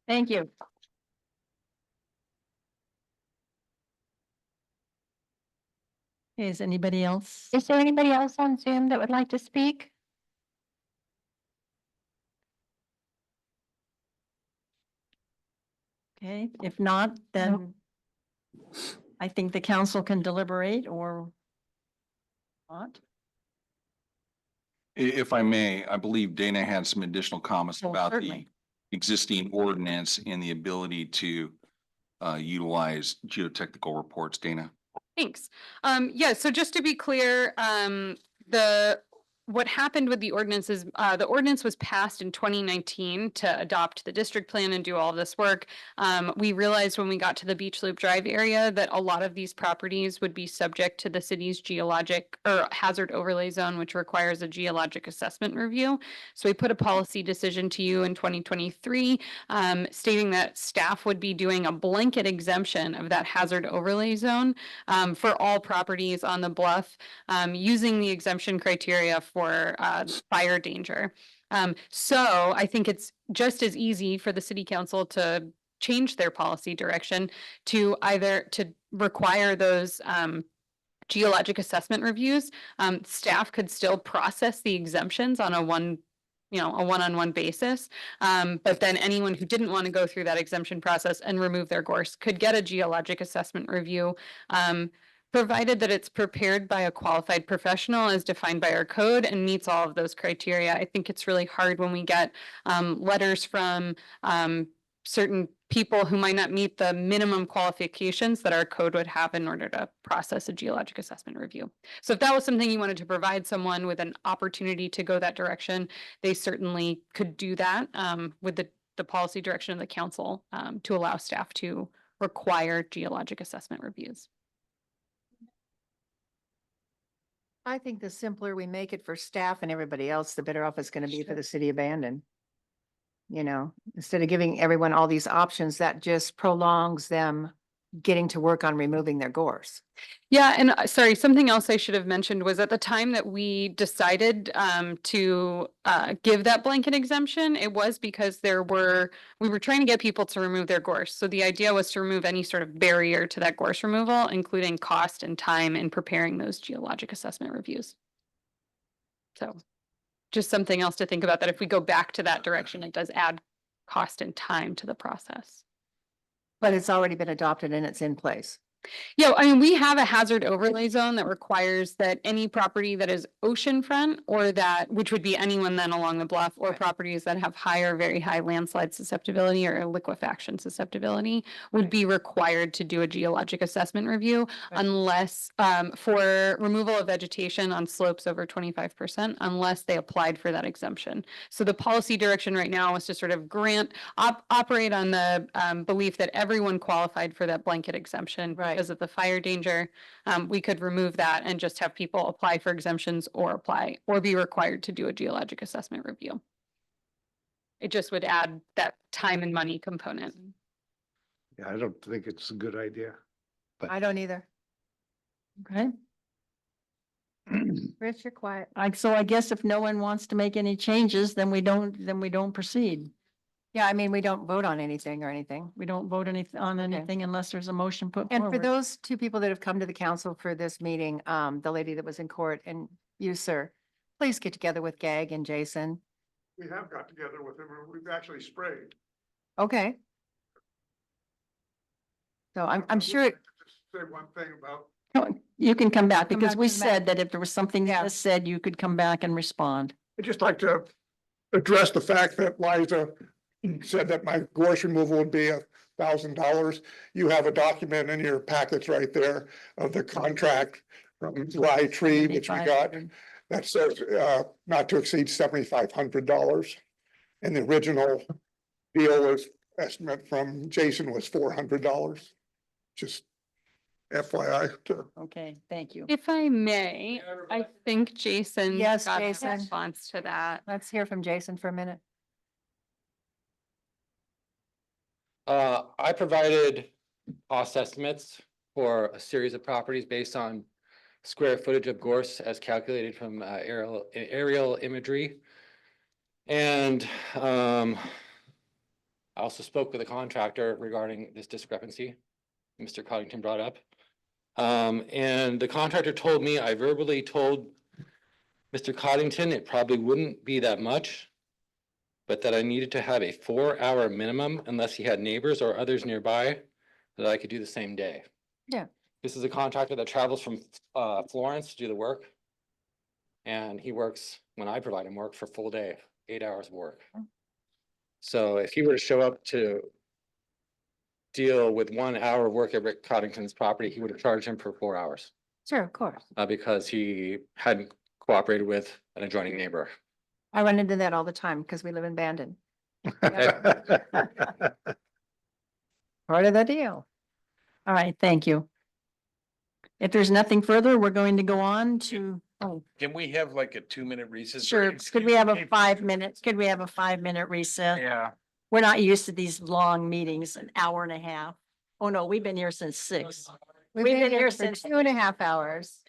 Thank you. Is anybody else? Is there anybody else on Zoom that would like to speak? Okay, if not, then I think the council can deliberate or not. If I may, I believe Dana had some additional comments Oh, about the certainly. existing ordinance and the ability to utilize geotechnical reports. Dana? Thanks. Yeah, so just to be clear, what happened with the ordinance is, the ordinance was passed in 2019 to adopt the district plan and do all of this work. We realized when we got to the Beach Loop Drive area that a lot of these properties would be subject to the city's geologic or hazard overlay zone, which requires a geologic assessment review. So we put a policy decision to you in 2023, stating that staff would be doing a blanket exemption of that hazard overlay zone for all properties on the bluff, using the exemption criteria for fire danger. So I think it's just as easy for the city council to change their policy direction to either to require those geologic assessment reviews. Staff could still process the exemptions on a one-on-one basis. But then anyone who didn't want to go through that exemption process and remove their gorse could get a geologic assessment review, provided that it's prepared by a qualified professional as defined by our code and meets all of those criteria. I think it's really hard when we get letters from certain people who might not meet the minimum qualifications that our code would have in order to process a geologic assessment review. So if that was something you wanted to provide someone with an opportunity to go that direction, they certainly could do that with the policy direction of the council to allow staff to require geologic assessment reviews. I think the simpler we make it for staff and everybody else, the better off it's gonna be for the city of Bandon. You know, instead of giving everyone all these options, that just prolongs them getting to work on removing their gores. Yeah, and sorry, something else I should have mentioned was at the time that we decided to give that blanket exemption, it was because we were trying to get people to remove their gorse. So the idea was to remove any sort of barrier to that gorse removal, including cost and time in preparing those geologic assessment reviews. So just something else to think about, that if we go back to that direction, it does add cost and time to the process. But it's already been adopted and it's in place. Yeah, I mean, we have a hazard overlay zone that requires that any property that is oceanfront or that, which would be anyone then along the bluff, or properties that have high or very high landslide susceptibility or liquefaction susceptibility would be required to do a geologic assessment review unless, for removal of vegetation on slopes over 25%, unless they applied for that exemption. So the policy direction right now is to sort of operate on the belief that everyone qualified for that blanket exemption because of the fire danger. We could remove that and just have people apply for exemptions or be required to do a geologic assessment review. It just would add that time and money component. Yeah, I don't think it's a good idea. I don't either. Okay. Rich, you're quiet. So I guess if no one wants to make any changes, then we don't proceed. Yeah, I mean, we don't vote on anything or anything. We don't vote on anything unless there's a motion put And for forward. those two people that have come to the council for this meeting, the lady that was in court and you, sir, please get together with Gag and Jason. We have got together with him, we've actually sprayed. Okay. So I'm sure, Just say one thing about, You can come back Come because back we to the said that if there was something that was said, you could come back and respond. I'd just like to address the fact that Liza said that my gorse removal would be $1,000. You have a document in your packets right there of the contract from Rye Tree, which we got. That says not to exceed $7,500. And the original deal was estimate from Jason was $400. Just FYI. Okay, thank you. If I may, I think Jason Yes, got a Jason. response to that. Let's hear from Jason for a minute. I provided cost estimates for a series of properties based on square footage of gorse as calculated from aerial imagery. And I also spoke with a contractor regarding this discrepancy Mr. Coddington brought up. And the contractor told me, I verbally told Mr. Coddington it probably wouldn't be that much, but that I needed to have a 4-hour minimum unless he had neighbors or others nearby that I could do the same day. Yeah. This is a contractor that travels from Florence to do the work. And he works, when I provide him work, for full day, 8 hours of work. So if he were to show up to deal with 1 hour of work at Rick Coddington's property, he would have charged him for 4 hours. Sure, of course. Because he hadn't cooperated with an adjoining neighbor. I run into that all the time because we live in Bandon. Part of the deal. All right, thank you. If there's nothing further, we're going to go on to, Can we have like a 2-minute recess? sure, could we have a 5-minute recess? Yeah. We're not used to these long meetings, an hour and a half. Oh, no, we've been here since 6. We've been here since 2.5 hours.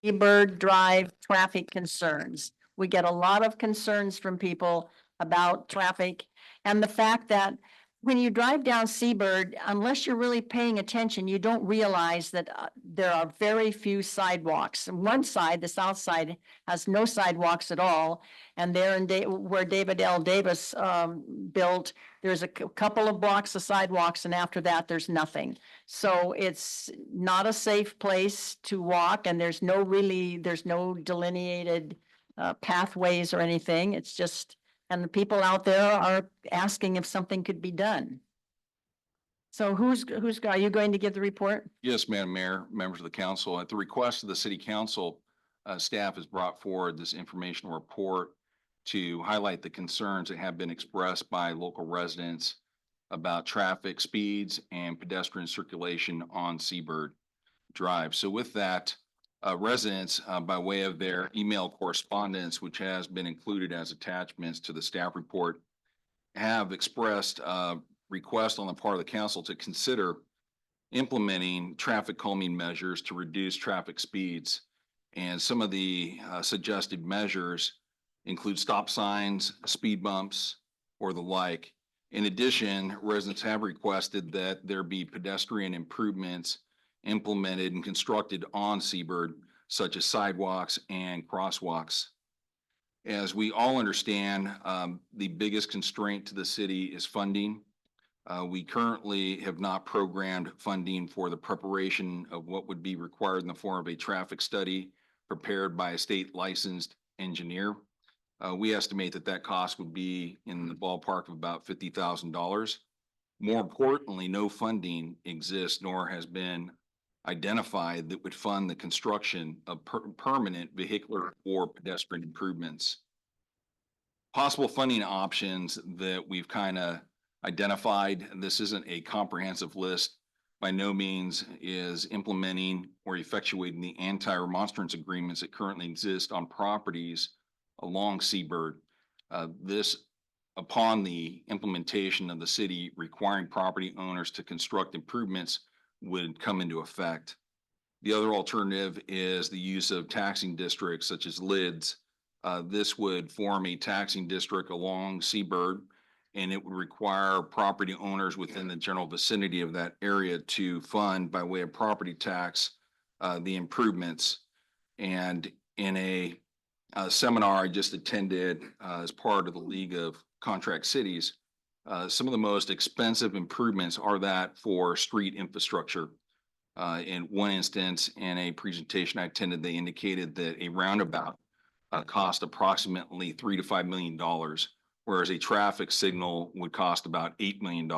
Bird Drive traffic concerns. We get a lot of concerns from people about traffic and the fact that when you drive down Seabird, unless you're really paying attention, you don't realize that there are very few sidewalks. And one side, the south side, has no sidewalks at all. And there in where David L. Davis built, there's a couple of blocks of sidewalks, and after that, there's nothing. So it's not a safe place to walk, and there's no delineated pathways or anything. It's just, and the people out there are asking if something could be done. So are you going to give the report? Yes, Madam Mayor, members of the council, at the request of the city council, staff has brought forward this informational report to highlight the concerns that have been expressed by local residents about traffic speeds and pedestrian circulation on Seabird Drive. So with that, residents, by way of their email correspondence, which has been included as attachments to the staff report, have expressed request on the part of the council to consider implementing traffic calming measures to reduce traffic speeds. And some of the suggested measures include stop signs, speed bumps, or the like. In addition, residents have requested that there be pedestrian improvements implemented and constructed on Seabird, such as sidewalks and crosswalks. As we all understand, the biggest constraint to the city is funding. We currently have not programmed funding for the preparation of what would be required in the form of a traffic study prepared by a state licensed engineer. We estimate that cost would be in the ballpark of about $50,000. More importantly, no funding exists nor has been identified that would fund the construction of permanent vehicular or pedestrian improvements. Possible funding options that we've kind of identified, and this isn't a comprehensive list, by no means is implementing or effectuating the anti-remonstrance agreements that currently exist on properties along Seabird. This, upon the implementation of the city requiring property owners to construct improvements, would come into effect. The other alternative is the use of taxing districts such as LIDs. This would form a taxing district along Seabird, and it would require property owners within the general vicinity of that area to fund by way of property tax the improvements. And in a seminar I just attended as part of the League of Contract Cities, some of the most expensive improvements are that for street infrastructure. In one instance, in a presentation I attended, they indicated that a roundabout cost approximately $3 to $5 million, whereas a traffic signal would cost about $8 million.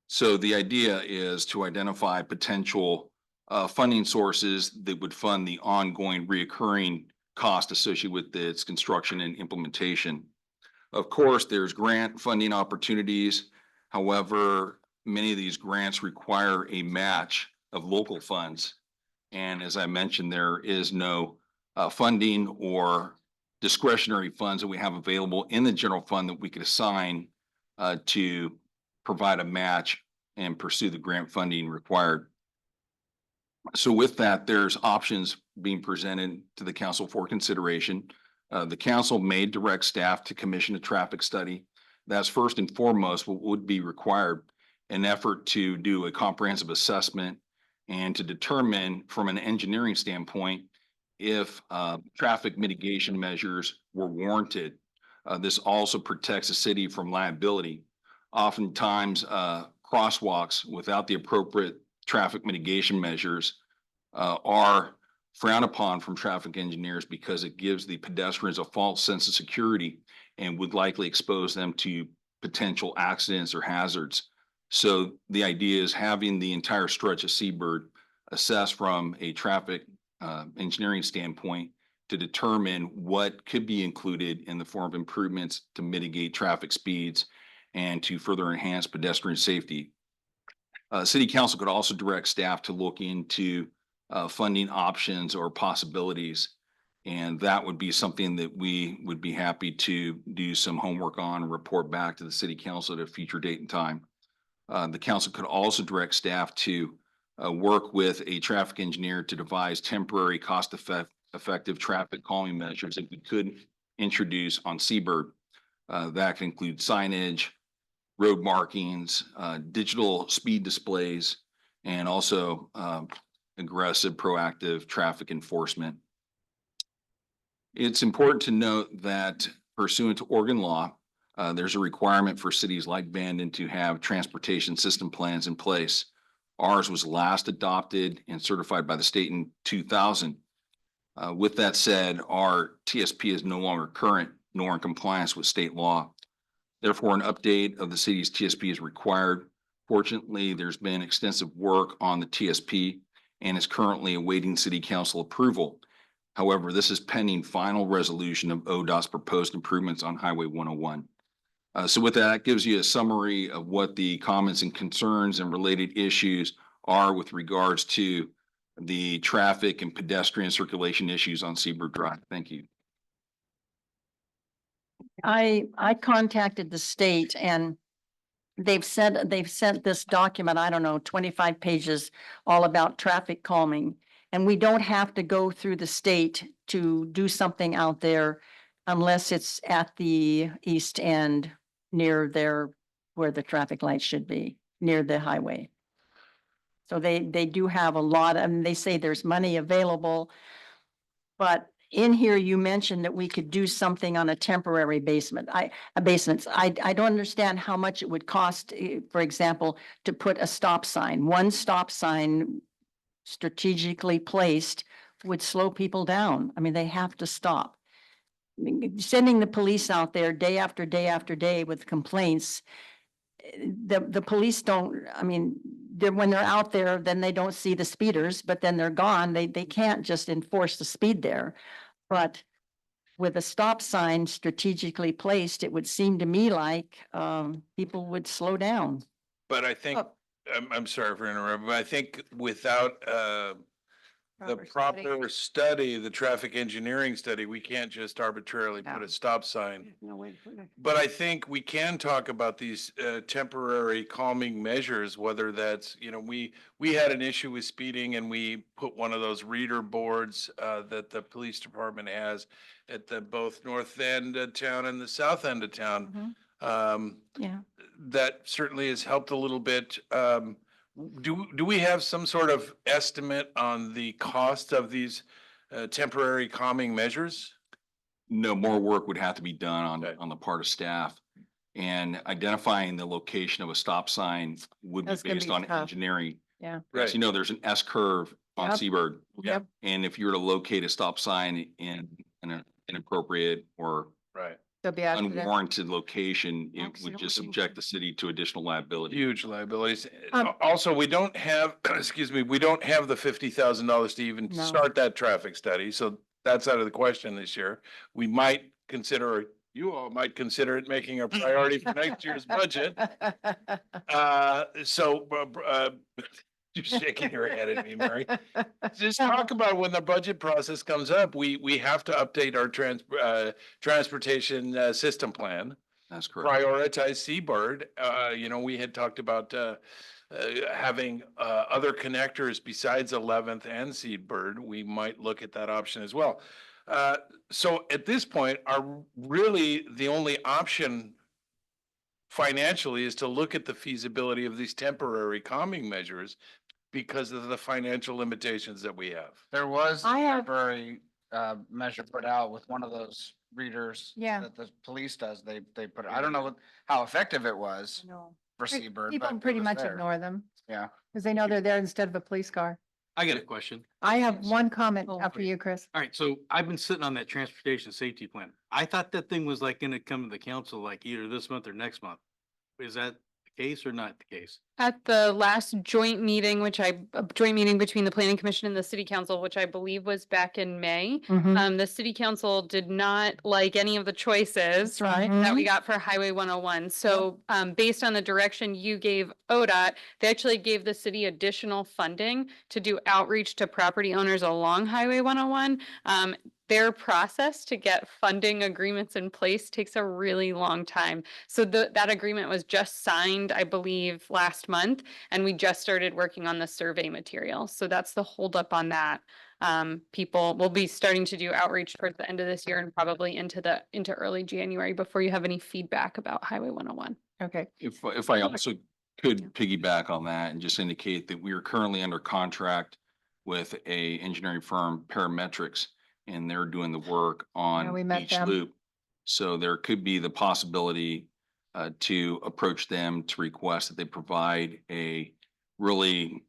So the idea is to identify potential funding sources that would fund the ongoing reoccurring cost associated with its construction and implementation. Of course, there's grant funding opportunities. However, many of these grants require a match of local funds. And as I mentioned, there is no funding or discretionary funds that we have available in the general fund that we could assign to provide a match and pursue the grant funding required. So with that, there's options being presented to the council for consideration. The council may direct staff to commission a traffic study. That's first and foremost what would be required, an effort to do a comprehensive assessment and to determine from an engineering standpoint if traffic mitigation measures were warranted. This also protects the city from liability. Oftentimes, crosswalks without the appropriate traffic mitigation measures are frowned upon from traffic engineers because it gives the pedestrians a false sense of security and would likely expose them to potential accidents or hazards. So the idea is having the entire stretch of Seabird assessed from a traffic engineering standpoint to determine what could be included in the form of improvements to mitigate traffic speeds and to further enhance pedestrian safety. City Council could also direct staff to look into funding options or possibilities. And that would be something that we would be happy to do some homework on and report back to the City Council at a future date and time. The council could also direct staff to work with a traffic engineer to devise temporary effective traffic calming measures that we could introduce on Seabird. That can include signage, road markings, digital speed displays, and also aggressive, proactive traffic enforcement. It's important to note that pursuant to Oregon law, there's a requirement for cities like Bandon to have transportation system plans in place. Ours was last adopted and certified by the state in 2000. With that said, our TSP is no longer current nor in compliance with state law. Therefore, an update of the city's TSP is required. Fortunately, there's been extensive work on the TSP and is currently awaiting city council approval. However, this is pending final resolution of ODOT's proposed improvements on Highway 101. So with that gives you a summary of what the comments and concerns and related issues are with regards to the traffic and pedestrian circulation issues on Seabird Drive. Thank you. I contacted the state and they've sent this document, I don't know, 25 pages, all about traffic calming. And we don't have to go through the state to do something out there unless it's at the east end near there where the traffic light should be, near the highway. So they do have a lot, and they say there's money available. But in here, you mentioned that we could do something on a temporary basement. Basements. I don't understand how much it would cost, for example, to put a stop sign. One stop sign strategically placed would slow people down. I mean, they have to stop. Sending the police out there day after day after day with complaints, the police don't, I mean, when they're out there, then they don't see the speeders, but then they're gone. They can't just enforce the speed there. But with a stop sign strategically placed, it would seem to me like people would slow down. But I think, I'm sorry for interrupting, but I think without the proper study, the traffic engineering study, we can't just arbitrarily put a stop sign. But I think we can talk about these temporary calming measures, whether that's, you know, we had an issue with speeding and we put one of those reader boards that the police department has at the both north end of town and the south end of town. Yeah. That certainly has helped a little bit. Do we have some sort of estimate on the cost of these temporary calming measures? No, more work would have to be done on the part of staff. And identifying the location of a stop sign would be That's gonna based be on tough. engineering. Yeah. As you know, there's an S curve on Yep. Seabird. Yep. And if you were to locate a stop sign in an inappropriate or There'll be accidents. unwarranted location, it would just subject the city to additional liability. Huge liabilities. Also, we don't have, excuse me, we don't have the $50,000 to even No. start that traffic study. So that's out of the question this year. We might consider, you all might consider it making a priority for next year's budget. You're shaking your head at me, Mary. Just talk about when the budget process comes up, we have to update our transportation system plan. That's correct. Prioritize Seabird. You know, we had talked about having other connectors besides 11th and Seabird. We might look at that option as well. So at this point, really the only option financially is to look at the feasibility of these temporary calming measures because of the financial limitations that we have. There was a temporary measure put out with one of those readers. Yeah. That the police does. They put, I don't know how effective it was for Seabird. People but it pretty was much there. ignore them Yeah. because they know they're there instead of a police car. I got a question. I have one comment after you, Chris. All right, so I've been sitting on that transportation safety plan. I thought that thing was like gonna come to the council like either this month or next month. Is that the case or not the case? At the last joint meeting, joint meeting between the planning commission and the city council, which I believe was back in May. The city council did not like any of the choices that we got for Highway 101. So based on the direction you gave ODOT, they actually gave the city additional funding to do outreach to property owners along Highway 101. their process to get funding agreements in place takes a really long time. So that agreement was just signed, I believe, last month, and we just started working on the survey material. So that's the holdup on that. People will be starting to do outreach towards the end of this year and probably into early January before you have any feedback about Highway 101. Okay. If I also could piggyback on that and just indicate that we are currently under contract with a engineering firm, Parametrics, and they're doing the work on we met Beach them. Loop. So there could be the possibility to approach them to request that they provide a really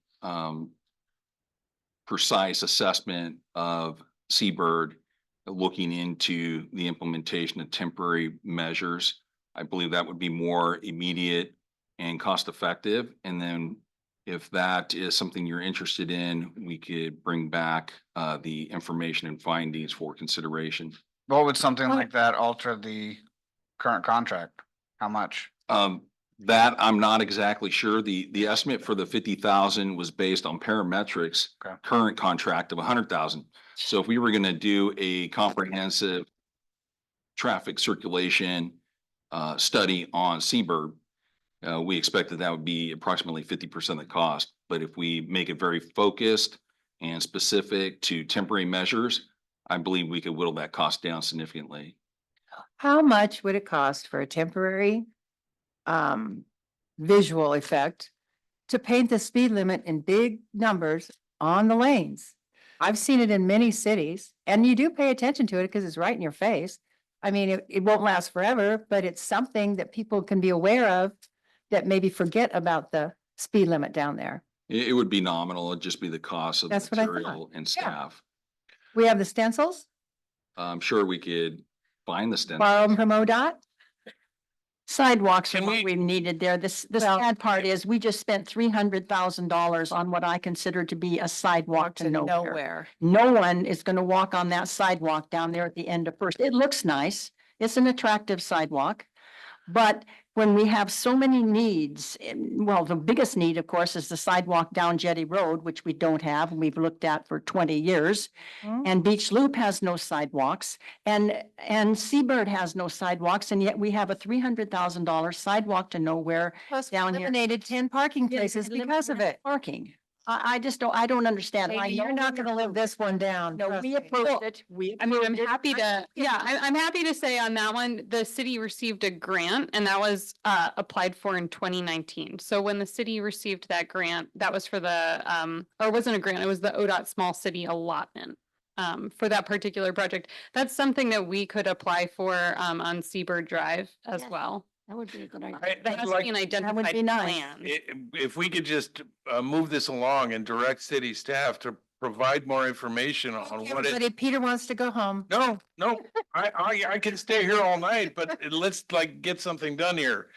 precise assessment of Seabird, looking into the implementation of temporary measures. I believe that would be more immediate and cost effective. And then if that is something you're interested in, we could bring back the information and findings for consideration. What would something like that alter the current contract? How much? That I'm not exactly sure. The estimate for the 50,000 was based on Parametrics' current contract of 100,000. So if we were gonna do a comprehensive traffic circulation study on Seabird, we expected that would be approximately 50% of the cost. But if we make it very focused and specific to temporary measures, I believe we could whittle that cost down significantly. How much would it cost for a temporary visual effect to paint the speed limit in big numbers on the lanes? I've seen it in many cities, and you do pay attention to it because it's right in your face. I mean, it won't last forever, but it's something that people can be aware of that maybe forget about the speed limit down there. It would be nominal. It'd just be the cost of the That's what I thought. material and staff. We have the stencils, I'm sure we could find the stencil. borrow them from ODOT. Sidewalks are what we've needed there. The Well- sad part is we just spent $300,000 on what I consider to be a sidewalk to nowhere. No one is gonna walk on that sidewalk down there at the end of First. It looks nice. It's an attractive sidewalk. But when we have so many needs, well, the biggest need, of course, is the sidewalk down Jetty Road, which we don't have, and we've looked at for 20 years. And Beach Loop has no sidewalks, and Seabird has no sidewalks, and yet we have a $300,000 sidewalk to nowhere Plus, down here. eliminated 10 parking places because of it. Parking. I just don't, I don't understand. I Maybe know you're not gonna live this one down. No, trust we me. approved it. I mean, I'm happy to, I'm happy to say on that one, the city received a grant and that was applied for in 2019. So when the city received that grant, that was for the, or it wasn't a grant, it was the ODOT Small City Allotment for that particular project. That's something that we could apply for on Seabird Drive as well. That would be a good idea. That has to be an identified be nice. plan. If we could just move this along and direct city staff to provide more information on what it. Everybody, Peter wants to go home. No, I can stay here all night, but let's like get something done here.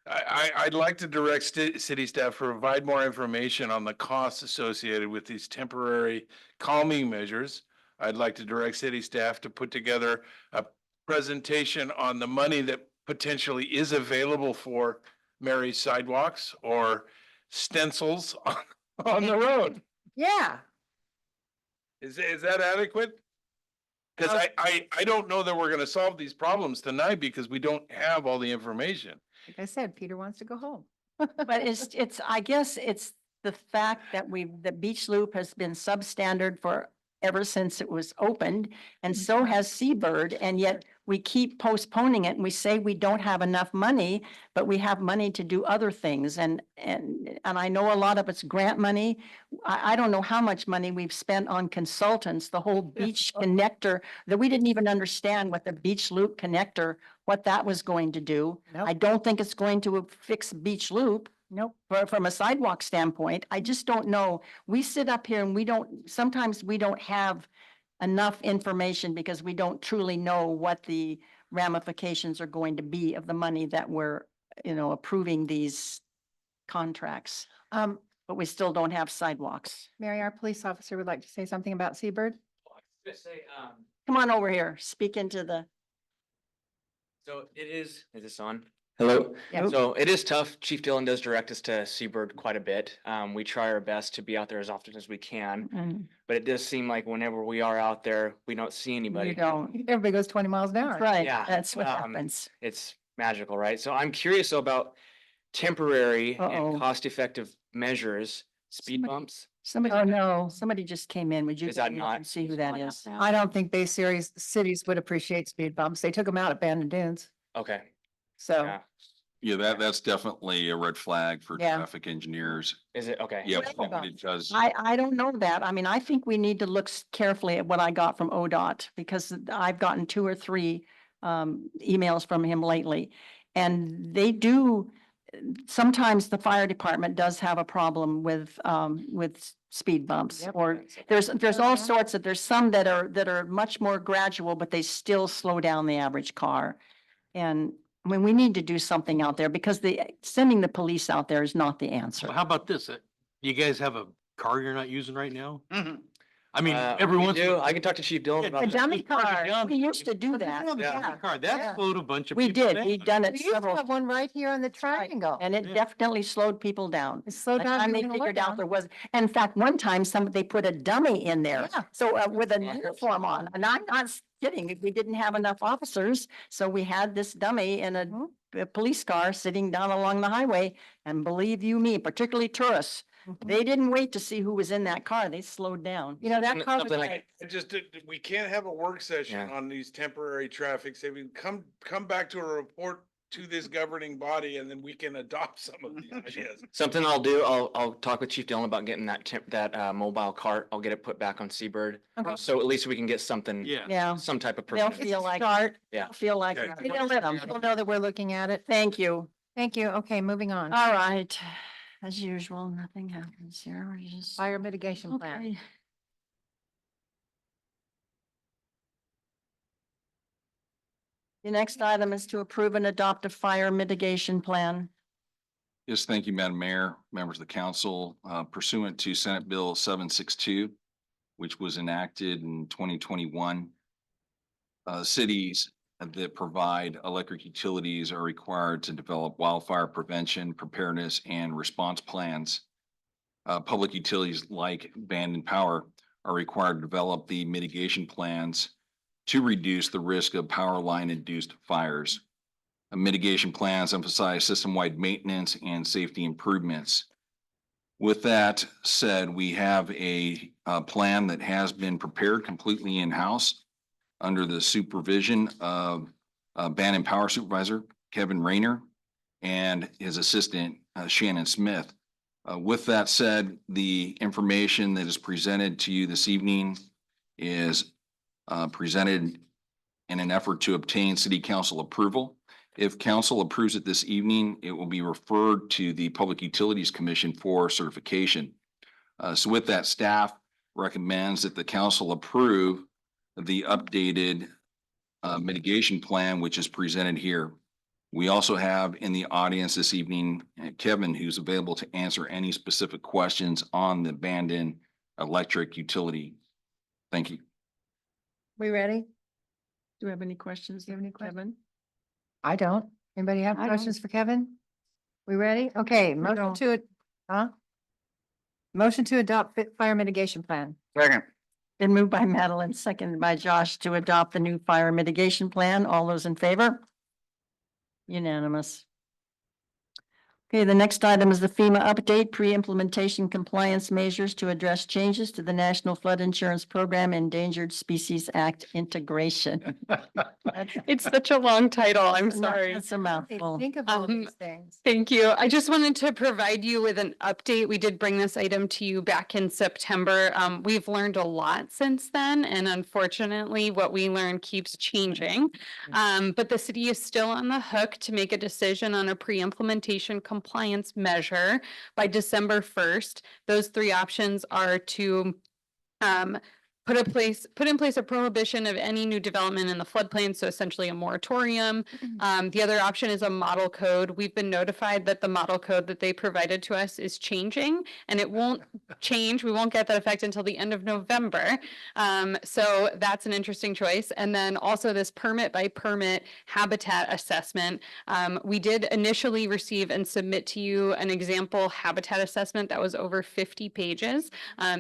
I'd like to direct city staff to provide more information on the costs associated with these temporary calming measures. I'd like to direct city staff to put together a presentation on the money that potentially is available for Mary sidewalks or stencils on the road. Yeah. Is that adequate? Because I don't know that we're gonna solve these problems tonight because we don't have all the information. Like I said, Peter wants to go home. But it's, I guess it's the fact that the Beach Loop has been substandard for ever since it was opened, and so has Seabird, and yet we keep postponing it, and we say we don't have enough money, but we have money to do other things, and I know a lot of it's grant money. I don't know how much money we've spent on consultants, the whole beach connector, that we didn't even understand what the Beach Loop connector, what that was going to do. I don't think it's going to fix Beach Loop. Nope. From a sidewalk standpoint, I just don't know. We sit up here and sometimes we don't have enough information because we don't truly know what the ramifications are going to be of the money that we're, approving these contracts. But we still don't have sidewalks. Mary, our police officer would like to say something about Seabird. Come on over here, speak into the. So is this on? Hello. Yeah. So it is tough. Chief Dillon does direct us to Seabird quite a bit. We try our best to be out there as often as we can, And but it does seem like whenever we are out there, we don't see anybody. you don't. Everybody goes 20 miles an hour. Right, Yeah, that's what um, happens. It's magical, right? So I'm curious about temporary Uh-oh. and cost-effective measures, speed Somebody- bumps. Somebody, Oh, no. somebody just came in. Would you? Is that go look not- and see who that is? I don't think Bay Series cities would appreciate speed bumps. They took them out at Bandon Dunes. Okay. So Yeah. Yeah, that's definitely a red flag for Yeah. traffic engineers. Is it? Okay. Yeah, Well, what it does. I don't know that. I mean, I think we need to look carefully at what I got from ODOT because I've gotten 2 or 3 emails from him lately. And they do, sometimes the fire department does have a problem with speed bumps. Yep. Or there's all sorts of, there's some that are much more gradual, but they still slow down the average car. And when we need to do something out there because sending the police out there is not the answer. Well, how about this? You guys have a car you're not using right now? Mhm. I mean, We everyone's. do. I can talk to Chief Dillon Yeah, about A this. dummy Just park it car, down. we used to do that. Yeah. Car, that slowed a bunch of We people did, down. we've done we it used to several, have one right here on the triangle. and it Yeah. definitely slowed people down. It slowed By the down. time they people to look figured out down. there was, in fact, one time they put a dummy in there. Yeah. So with a uniform on, and I'm not kidding, we didn't have enough officers, so we had this dummy in a police car sitting down along the highway. And believe you me, particularly tourists, they didn't wait to see who was in that car. They slowed down. You know, that car was Something like- like, I just, we can't have a work session Yeah. on these temporary traffic saving. Come back to a report to this governing body and then we can adopt some of the ideas. Something I'll do, I'll talk with Chief Dillon about getting that mobile cart. I'll get it put back on Seabird. Okay. So at least we can get something, Yeah. Yeah, some type of. they'll perspective. feel like, start. Yeah. feel like. Okay. we're They'll doing let something. people know that we're looking at it. Thank you. Thank you. Okay, moving on. All right, as usual, nothing happens here. We just. Fire mitigation plan. Okay. The next item is to approve and adopt a fire mitigation plan. Yes, thank you, Madam Mayor, members of the council. Pursuant to Senate Bill 762, which was enacted in 2021. Cities that provide electric utilities are required to develop wildfire prevention, preparedness, and response plans. Public utilities like Bandon Power are required to develop the mitigation plans to reduce the risk of power line induced fires. Mitigation plans emphasize system-wide maintenance and safety improvements. With that said, we have a plan that has been prepared completely in-house under the supervision of Bandon Power Supervisor Kevin Rayner and his assistant Shannon Smith. With that said, the information that is presented to you this evening is presented in an effort to obtain city council approval. If council approves it this evening, it will be referred to the Public Utilities Commission for certification. So with that, staff recommends that the council approve the updated mitigation plan, which is presented here. We also have in the audience this evening, Kevin, who's available to answer any specific questions on the Bandon electric utility. Thank you. We ready? Do you have any questions? Do you have any questions? Kevin? I don't. Anybody have I don't. questions for Kevin? We ready? Okay, motion to it, huh? Motion to adopt fire mitigation plan. Second. Been moved by Madeline, seconded by Josh to adopt the new fire mitigation plan. All those in favor? Unanimous. Okay, the next item is the FEMA update, pre-implementation compliance measures to address changes to the National Flood Insurance Program Endangered Species Act integration. It's such a long title. I'm sorry. It's a mouthful. Think of all these things. Thank you. I just wanted to provide you with an update. We did bring this item to you back in September. We've learned a lot since then, and unfortunately, what we learned keeps changing. But the city is still on the hook to make a decision on a pre-implementation compliance measure by December 1st. Those 3 options are to put in place a prohibition of any new development in the floodplain, so essentially a moratorium. The other option is a model code. We've been notified that the model code that they provided to us is changing, and it won't change. We won't get that effect until the end of November. So that's an interesting choice. And then also this permit by permit habitat assessment. We did initially receive and submit to you an example habitat assessment that was over 50 pages.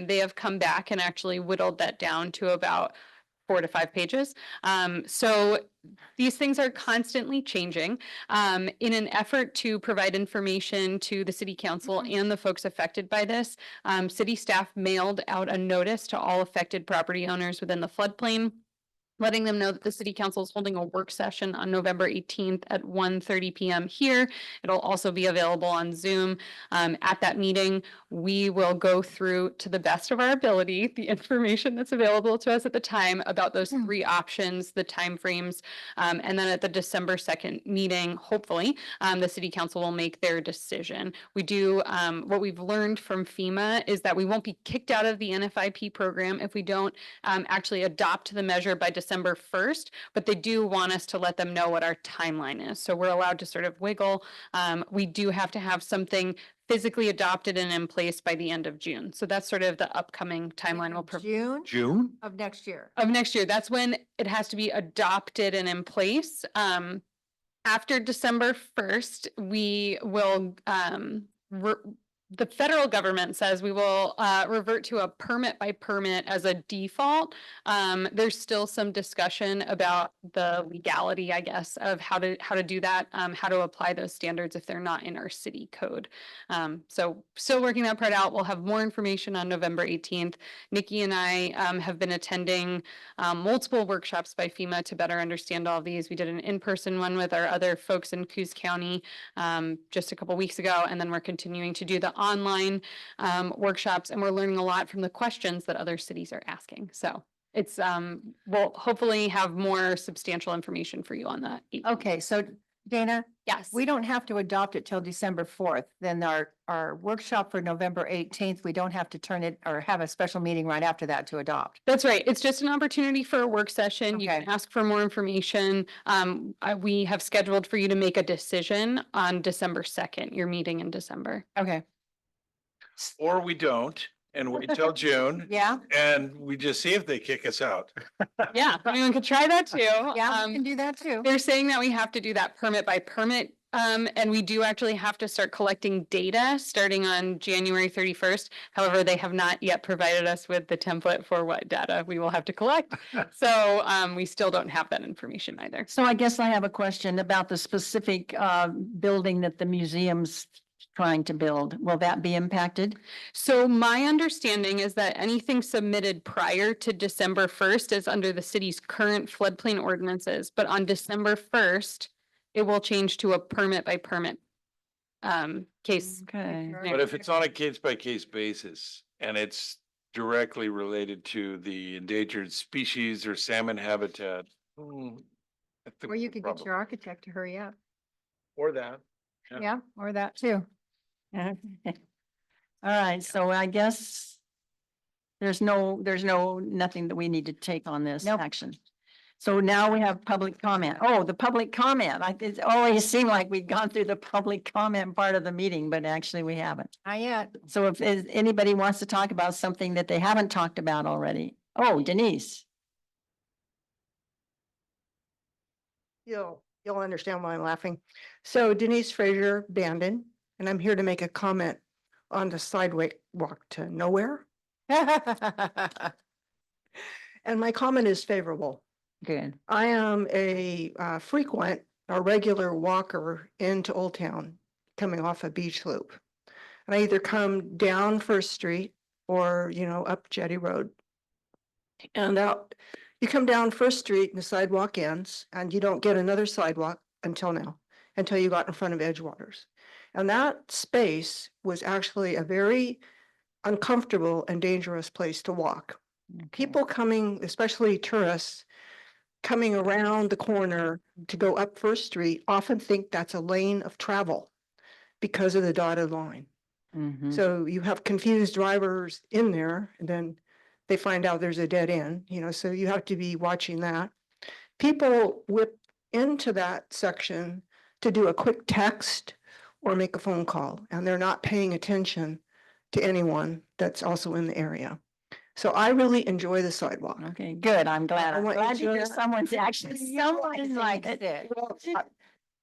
They have come back and actually whittled that down to about 4 to 5 pages. So these things are constantly changing. In an effort to provide information to the city council and the folks affected by this, city staff mailed out a notice to all affected property owners within the floodplain, letting them know that the city council is holding a work session on November 18th at 1:30 p.m. here. It'll also be available on Zoom. At that meeting, we will go through, to the best of our ability, the information that's available to us at the time about those 3 options, the timeframes, and then at the December 2nd meeting, hopefully, the city council will make their decision. We do, what we've learned from FEMA is that we won't be kicked out of the NFIP program if we don't actually adopt the measure by December 1st, but they do want us to let them know what our timeline is. So we're allowed to sort of wiggle. We do have to have something physically adopted and in place by the end of June. So that's sort of the upcoming timeline we'll provide. June? Of next year. Of next year. That's when it has to be adopted and in place. After December 1st, we will, the federal government says we will revert to a permit by permit as a default. There's still some discussion about the legality, I guess, of how to do that, how to apply those standards if they're not in our city code. So still working that part out. We'll have more information on November 18th. Nikki and I have been attending multiple workshops by FEMA to better understand all of these. We did an in-person one with our other folks in Coos County just a couple weeks ago, and then we're continuing to do the online workshops, and we're learning a lot from the questions that other cities are asking. So it's we'll hopefully have more substantial information for you on that. Okay, so Dana? Yes. We don't have to adopt it till December 4th. Then our workshop for November 18th, we don't have to turn it or have a special meeting right after that to adopt. That's right. It's just an opportunity for a work session. You Okay. can ask for more information. We have scheduled for you to make a decision on December 2nd, your meeting in December. Okay. Or we don't, and wait till June, Yeah, and we just see if they kick us out. Yeah, anyone could try that too. yeah, we can do that too. They're saying that we have to do that permit by permit. And we do actually have to start collecting data starting on January 31st. However, they have not yet provided us with the template for what data we will have to collect. So we still don't have that information either. So I guess I have a question about the specific building that the museum's trying to build. Will that be impacted? So my understanding is that anything submitted prior to December 1st is under the city's current floodplain ordinances, but on December 1st, it will change to a permit by permit case. Okay. But if it's on a case by case basis and it's directly related to the endangered species or salmon habitat. I think Or you we're could get probably- your architect to hurry up. Or that. Yeah, or that too. All right, so I guess there's nothing that we need to take on this action. So now we have public comment. Oh, the public comment. It always seemed like we'd gone through the public comment part of the meeting, but actually we haven't. Not yet. So if anybody wants to talk about something that they haven't talked about already. Oh, Denise. You'll understand why I'm laughing. So Denise Frazier, Bandon, and I'm here to make a comment on the sidewalk to nowhere. And my comment is favorable. Good. I am a frequent or regular walker into Old Town coming off a beach loop. And I either come down First Street or, up Jetty Road. And out, you come down First Street and the sidewalk ends and you don't get another sidewalk until you got in front of Edgewaters. And that space was actually a very uncomfortable and dangerous place to walk. People coming, especially tourists, coming around the corner to go up First Street often think that's a lane of travel because of the dotted line. Mhm. So you have confused drivers in there, and then they find out there's a dead end, you know, so you have to be watching that. People whip into that section to do a quick text or make a phone call, and they're not paying attention to anyone that's also in the area. So I really enjoy the sidewalk. Okay, good. I'm glad. I I'm want glad you to hear to- someone's actually, someone likes it.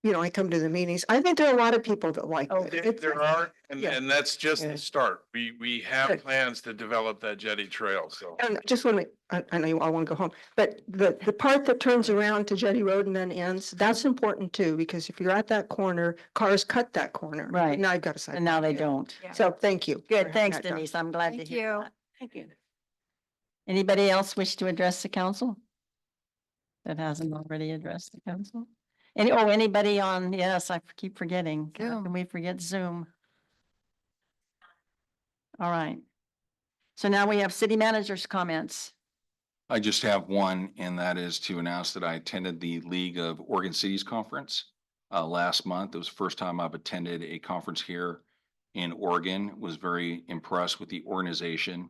You know, I come to the meetings. I think there are a lot of people that like it. It's- There are, Yeah. and that's just the Good. start. We have Good. plans to develop that jetty trail, so. And just want to, I know I want to go home, but the part that turns around to Jetty Road and then ends, that's important too, because if you're at that corner, cars cut that corner. Right. Now I've got a side. And now they don't. So thank you. Good, for thanks that done. Denise. I'm glad to Thank hear you. that. Thank you. Anybody else wish to address the council? That hasn't already addressed the council? Anybody on, yes, I keep forgetting. How Zoom. can we forget Zoom? All right. So now we have city manager's comments. I just have one, and that is to announce that I attended the League of Oregon Cities Conference last month. It was the first time I've attended a conference here in Oregon. Was very impressed with the organization.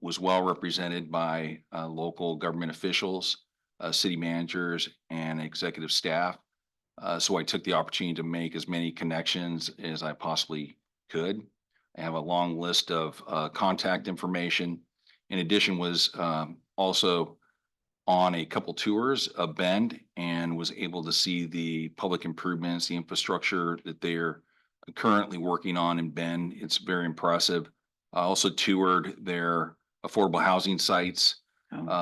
Was well represented by local government officials, city managers, and executive staff. So I took the opportunity to make as many connections as I possibly could. I have a long list of contact information. In addition, was also on a couple tours of Bend and was able to see the public improvements, the infrastructure that they're currently working on in Bend. It's very impressive. I also toured their affordable housing sites,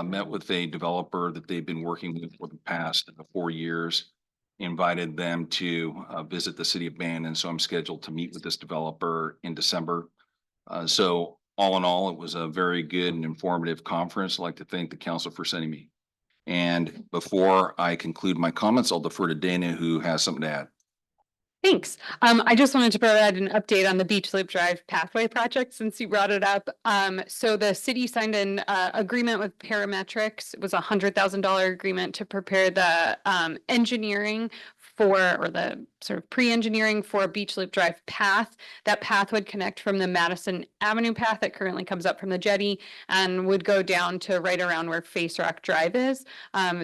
met with a developer that they've been working with for the past 4 years, invited them to visit the city of Bend. And so I'm scheduled to meet with this developer in December. So all in all, it was a very good and informative conference. I'd like to thank the council for sending me. And before I conclude my comments, I'll defer to Dana, who has something to add. Thanks. I just wanted to provide an update on the Beach Loop Drive pathway project since you brought it up. So the city signed an agreement with Parametrics. It was a $100,000 agreement to prepare the engineering for, or the sort of pre-engineering for Beach Loop Drive path. That path would connect from the Madison Avenue path that currently comes up from the jetty and would go down to right around where Face Rock Drive is.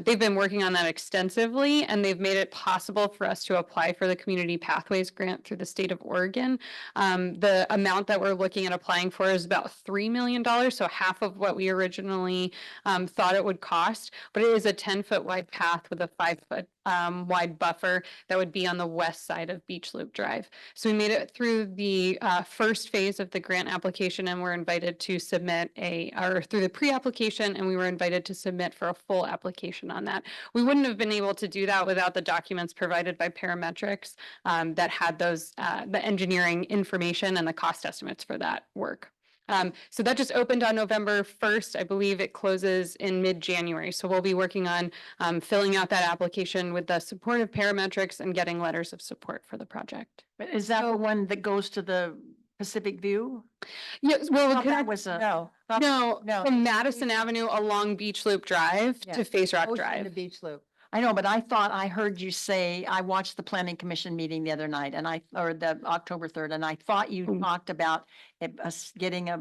They've been working on that extensively, and they've made it possible for us to apply for the Community Pathways Grant through the state of Oregon. The amount that we're looking at applying for is about $3 million, so half of what we originally thought it would cost, but it is a 10-foot wide path with a 5-foot wide buffer that would be on the west side of Beach Loop Drive. So we made it through the first phase of the grant application, and we're invited to submit or through the pre-application, and we were invited to submit for a full application on that. We wouldn't have been able to do that without the documents provided by Parametrics that had those, the engineering information and the cost estimates for that work. So that just opened on November 1st. I believe it closes in mid-January. So we'll be working on filling out that application with the support of Parametrics and getting letters of support for the project. But is that the one that goes to the Pacific View? Yes, well, Thought that connect- was a. No. no, from Madison Avenue along Beach Loop Drive Yeah. to Face Rock Ocean Drive. to Beach Loop. I know, but I thought I heard you say, I watched the planning commission meeting the other night or the October 3rd, and I thought you talked about us getting a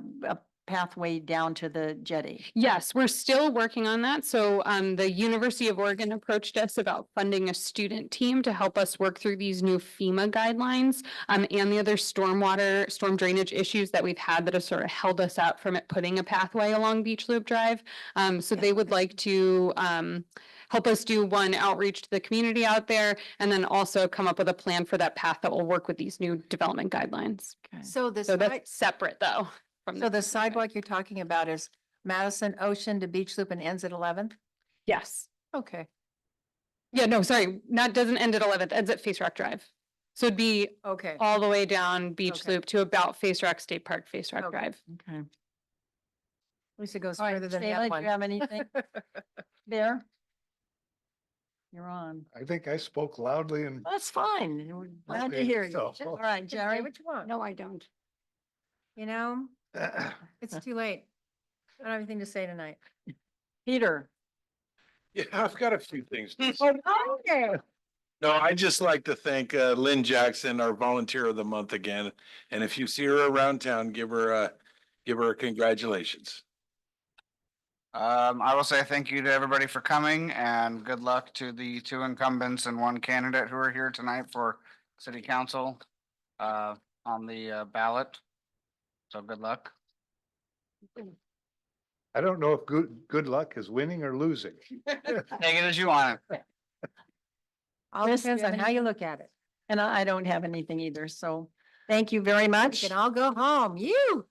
pathway down to the jetty. Yes, we're still working on that. So the University of Oregon approached us about funding a student team to help us work through these new FEMA guidelines and the other storm drainage issues that we've had that have sort of held us up from it putting a pathway along Beach Loop Drive. So they would like to help us do one outreach to the community out there, and then also come up with a plan for that path that will work with these new development guidelines. So the So that's separate though. so the sidewalk you're talking about is Madison Ocean to Beach Loop and ends at 11th? Yes. Okay. Yeah, no, sorry, doesn't end at 11th, ends at Face Rock Drive. So it'd be Okay. all the way down Beach Okay. Loop to about Face Rock State Park, Face Rock Okay. Drive. Okay. At least it goes All right, further than Shayla, that do one. you have anything there? You're on. I think I spoke loudly and That's fine. We're glad to Okay, hear you. so- All right, Say Jerry. what you want. No, I don't. You know, it's too late. I don't have anything to say tonight. Peter. Yeah, I've got a few things. to say. Okay. No, I'd just like to thank Lynn Jackson, our volunteer of the month again. And if you see her around town, give her a congratulations. I will say thank you to everybody for coming and good luck to the two incumbents and one candidate who are here tonight for city council on the ballot. So good luck. I don't know if good luck is winning or losing. Take it as you want it. All Chris, depends you on have how you anything? look at it. And I don't have anything either, so thank you very much. We can all go home. You.